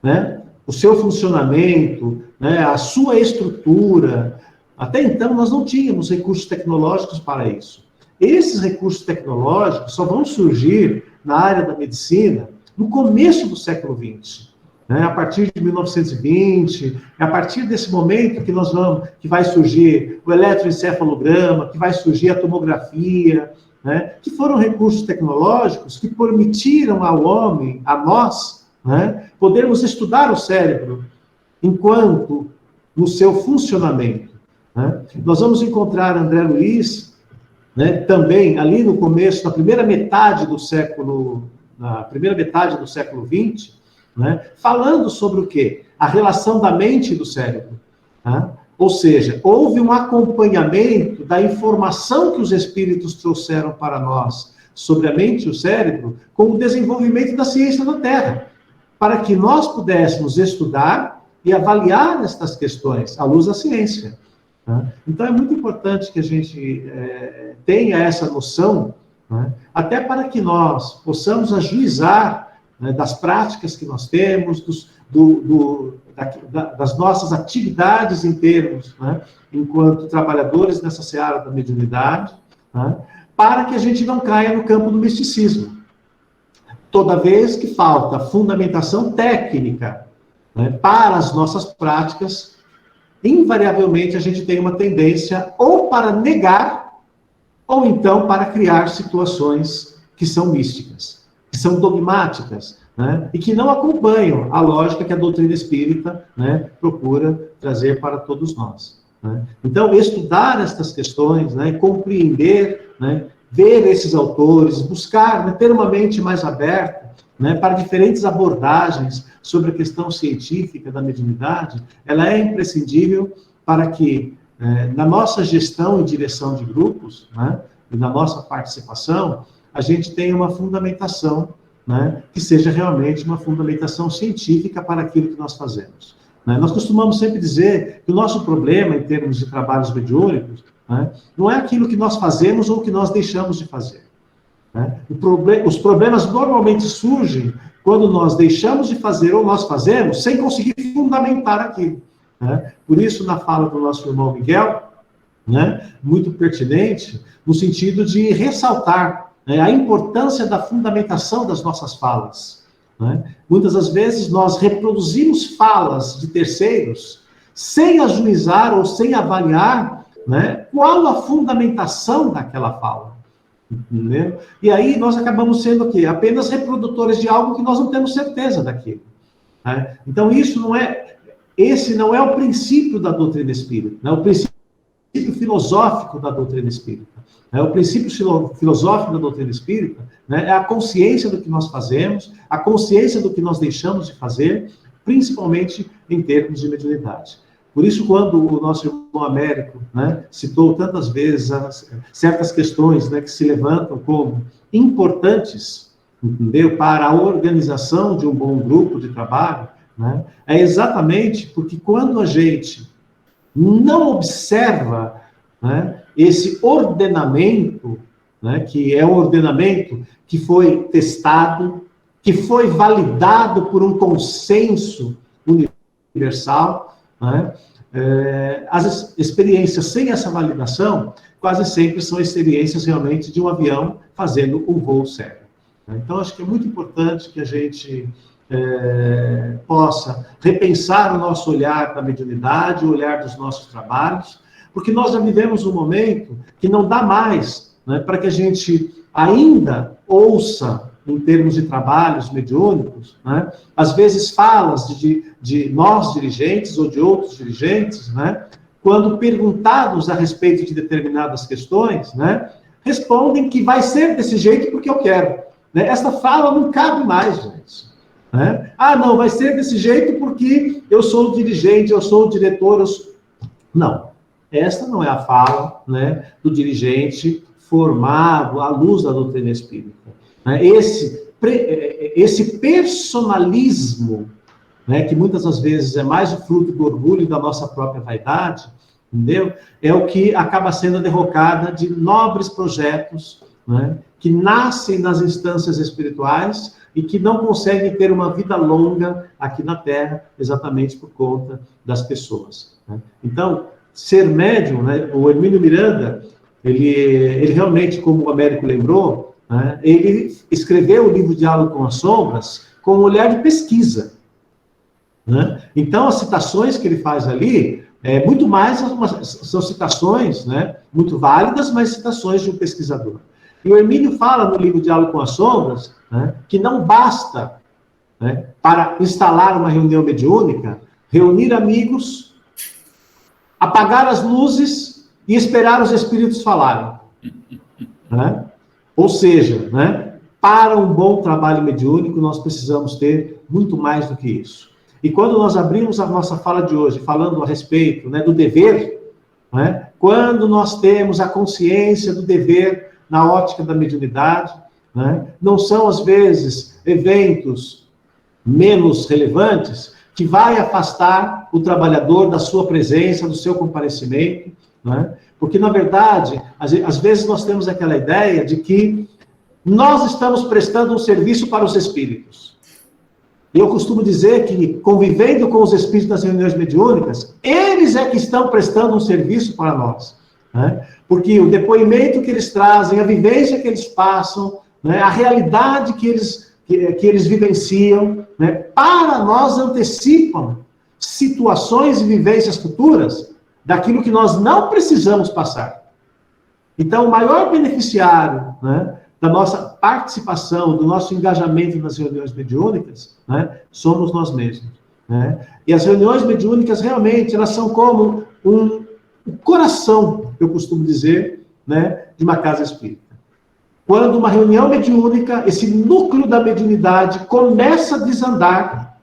né, o seu funcionamento, né, a sua estrutura. Até então, nós não tínhamos recursos tecnológicos para isso. Esses recursos tecnológicos só vão surgir na área da medicina no começo do século XX. A partir de 1920, é a partir desse momento que vai surgir o eletroencefalograma, que vai surgir a tomografia, né, que foram recursos tecnológicos que permitiram ao homem, a nós, né, podermos estudar o cérebro enquanto no seu funcionamento. Né. Nós vamos encontrar André Luiz, né, também ali no começo, na primeira metade do século XX, né, falando sobre o quê? A relação da mente e do cérebro. Né? Ou seja, houve um acompanhamento da informação que os espíritos trouxeram para nós sobre a mente e o cérebro com o desenvolvimento da ciência da Terra, para que nós pudéssemos estudar e avaliar estas questões à luz da ciência. Né? Então, é muito importante que a gente tenha essa noção, né, até para que nós possamos ajuizar, né, das práticas que nós temos, das nossas atividades em termos, né, enquanto trabalhadores nessa seara da mediunidade, né, para que a gente não caia no campo do misticismo. Toda vez que falta fundamentação técnica, né, para as nossas práticas, invariavelmente a gente tem uma tendência ou para negar ou então para criar situações que são místicas, que são dogmáticas, né, e que não acompanham a lógica que a doutrina espírita, né, procura trazer para todos nós. Né? Então, estudar estas questões, né, compreender, né, ver esses autores, buscar, né, ter uma mente mais aberta, né, para diferentes abordagens sobre a questão científica da mediunidade, ela é imprescindível para que, na nossa gestão e direção de grupos, né, e na nossa participação, a gente tenha uma fundamentação, né, que seja realmente uma fundamentação científica para aquilo que nós fazemos. Né? Nós costumamos sempre dizer que o nosso problema, em termos de trabalhos mediúnicos, né, não é aquilo que nós fazemos ou que nós deixamos de fazer. Né? Os problemas normalmente surgem quando nós deixamos de fazer ou nós fazemos sem conseguir fundamentar aquilo. Né? Por isso, na fala do nosso irmão Miguel, né, muito pertinente, no sentido de ressaltar, né, a importância da fundamentação das nossas falas. Né? Muitas das vezes nós reproduzimos falas de terceiros sem ajuizar ou sem avaliar, né, qual a fundamentação daquela fala. Entendeu? E aí nós acabamos sendo o quê? Apenas reprodutores de algo que nós não temos certeza daquilo. Né? Então esse não é o princípio da doutrina espírita, né? O princípio filosófico da doutrina espírita. Né? O princípio filosófico da doutrina espírita, né, é a consciência do que nós fazemos, a consciência do que nós deixamos de fazer, principalmente em termos de mediunidade. Por isso, quando o nosso irmão Américo, né, citou tantas vezes certas questões, né, que se levantam como importantes, entendeu, para a organização de um bom grupo de trabalho, né, é exatamente porque quando a gente não observa, né, esse ordenamento, né, que é um ordenamento que foi testado, que foi validado por um consenso universal, né, as experiências sem essa validação quase sempre são experiências realmente de um avião fazendo um voo cego. Então, acho que é muito importante que a gente possa repensar o nosso olhar para a mediunidade, o olhar dos nossos trabalhos, porque nós já vivemos um momento que não dá mais, né, para que a gente ainda ouça, em termos de trabalhos mediúnicos, né, às vezes falas de nós dirigentes ou de outros dirigentes, né, quando perguntados a respeito de determinadas questões, né, respondem que vai ser desse jeito porque eu quero. Né? Essa fala não cabe mais, gente. Né? Ah, não, vai ser desse jeito porque eu sou o dirigente, eu sou o diretor, Não, esta não é a fala, né, do dirigente formado à luz da doutrina espírita. Né? Esse personalismo, né, que muitas das vezes é mais o fruto do orgulho e da nossa própria vaidade, entendeu? É o que acaba sendo a derrocada de nobres projetos, né, que nascem nas instâncias espirituais e que não conseguem ter uma vida longa aqui na Terra, exatamente por conta das pessoas. Né? Então, ser médium, né, o Hermínio Miranda, ele realmente, como o Américo lembrou, né, ele escreveu o livro Diálogo com as Sombras com um olhar de pesquisa. Né? Então, as citações que ele faz ali, muito mais são citações, né, muito válidas, mas citações de um pesquisador. E o Hermínio fala no livro Diálogo com as Sombras, né, que não basta, né, para instalar uma reunião mediúnica, reunir amigos, apagar as luzes e esperar os espíritos falarem. Né? Ou seja, né, para um bom trabalho mediúnico, nós precisamos ter muito mais do que isso. E quando nós abrimos a nossa fala de hoje, falando a respeito, né, do dever, né, quando nós temos a consciência do dever na ótica da mediunidade, né, não são, às vezes, eventos menos relevantes que vai afastar o trabalhador da sua presença, do seu comparecimento, né, porque, na verdade, às vezes nós temos aquela ideia de que nós estamos prestando um serviço para os espíritos. E eu costumo dizer que, convivendo com os espíritos nas reuniões mediúnicas, eles é que estão prestando um serviço para nós. Né? Porque o depoimento que eles trazem, a vivência que eles passam, né, a realidade que eles vivenciam, né, para nós antecipam situações e vivências futuras daquilo que nós não precisamos passar. Então, o maior beneficiário, né, da nossa participação, do nosso engajamento nas reuniões mediúnicas, né, somos nós mesmos. Né? E as reuniões mediúnicas, realmente, elas são como o coração, eu costumo dizer, né, de uma casa espírita. Quando uma reunião mediúnica, esse núcleo da mediunidade começa a desandar,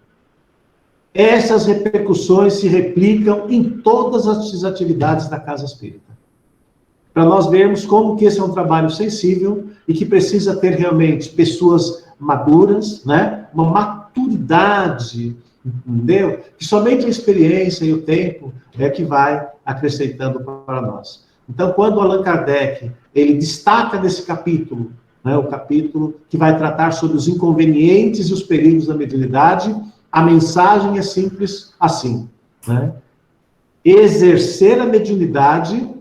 essas repercussões se replicam em todas as atividades da casa espírita. Para nós vermos como que esse é um trabalho sensível e que precisa ter realmente pessoas maduras, né? Uma maturidade, entendeu? Que somente a experiência e o tempo é que vai acrescentando para nós. Então, quando Allan Kardec, ele destaca nesse capítulo, né, o capítulo que vai tratar sobre os inconvenientes e os perigos da mediunidade, a mensagem é simples assim, né? Exercer a mediunidade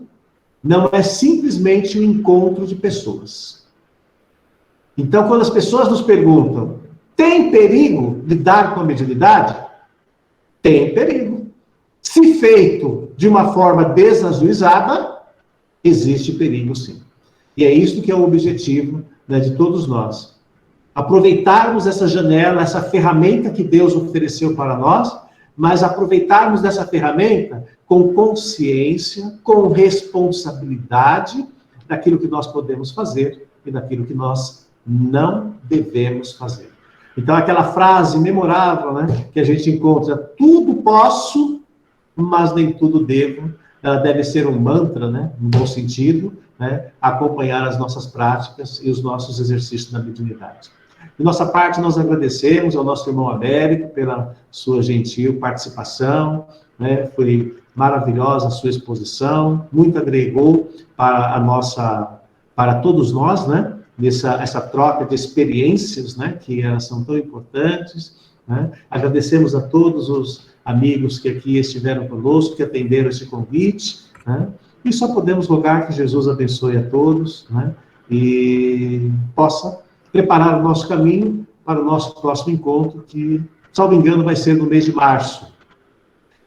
não é simplesmente o encontro de pessoas. Então, quando as pessoas nos perguntam, tem perigo lidar com a mediunidade? Tem perigo. Se feito de uma forma desajuizada, existe perigo, sim. E é isso que é o objetivo, né, de todos nós. Aproveitarmos essa janela, essa ferramenta que Deus ofereceu para nós, mas aproveitarmos dessa ferramenta com consciência, com responsabilidade daquilo que nós podemos fazer e daquilo que nós não devemos fazer. Então, aquela frase memorável, né, que a gente encontra, tudo posso, mas nem tudo devo, ela deve ser um mantra, né, no bom sentido, né, acompanhar as nossas práticas e os nossos exercícios na mediunidade. De nossa parte, nós agradecemos ao nosso irmão Américo pela sua gentil participação, né, foi maravilhosa a sua exposição, muito agregou para todos nós, né, essa troca de experiências, né, que elas são tão importantes, né. Agradecemos a todos os amigos que aqui estiveram conosco, que atenderam esse convite, né, e só podemos rogar que Jesus abençoe a todos, né, e possa preparar o nosso caminho para o nosso próximo encontro, que, salvo engano, vai ser no mês de março.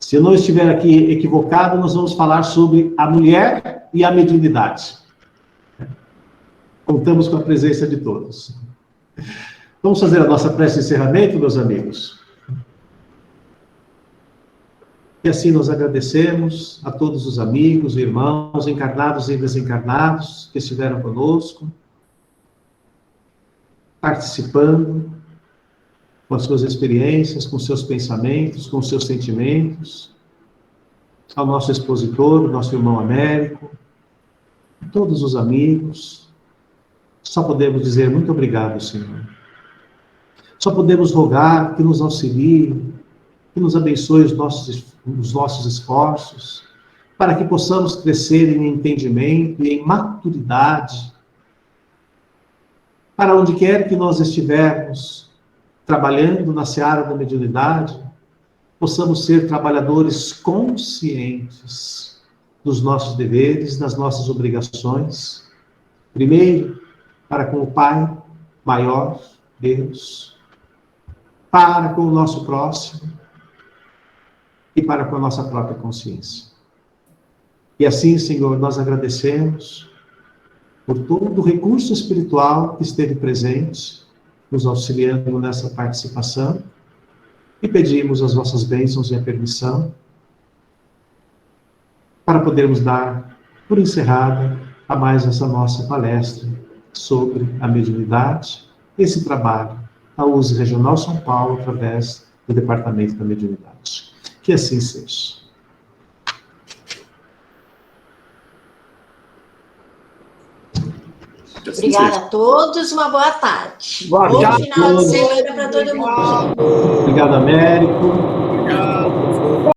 Se eu não estiver aqui equivocado, nós vamos falar sobre a mulher e a mediunidade. Contamos com a presença de todos. Vamos fazer a nossa prece de encerramento, meus amigos? E assim nós agradecemos a todos os amigos, irmãos, encarnados e desencarnados, que estiveram conosco, participando com as suas experiências, com seus pensamentos, com seus sentimentos, ao nosso expositor, o nosso irmão Américo, a todos os amigos. Só podemos dizer muito obrigado, Senhor. Só podemos rogar que nos auxilie, que nos abençoe os nossos esforços, para que possamos crescer em entendimento e em maturidade, para onde quer que nós estivermos trabalhando na seara da mediunidade, possamos ser trabalhadores conscientes dos nossos deveres, das nossas obrigações. Primeiro, para com o Pai maior, Deus, para com o nosso próximo e para com a nossa própria consciência. E assim, Senhor, nós agradecemos por todo o recurso espiritual que esteve presente, nos auxiliando nessa participação, e pedimos as vossas bênçãos e a permissão para podermos dar por encerrada a mais essa nossa palestra sobre a mediunidade, esse trabalho da USE Regional São Paulo, através do Departamento da Mediunidade. Que assim seja. Obrigada a todos, uma boa tarde. Boa Bom tarde final de semana para todo mundo. Obrigado, Américo.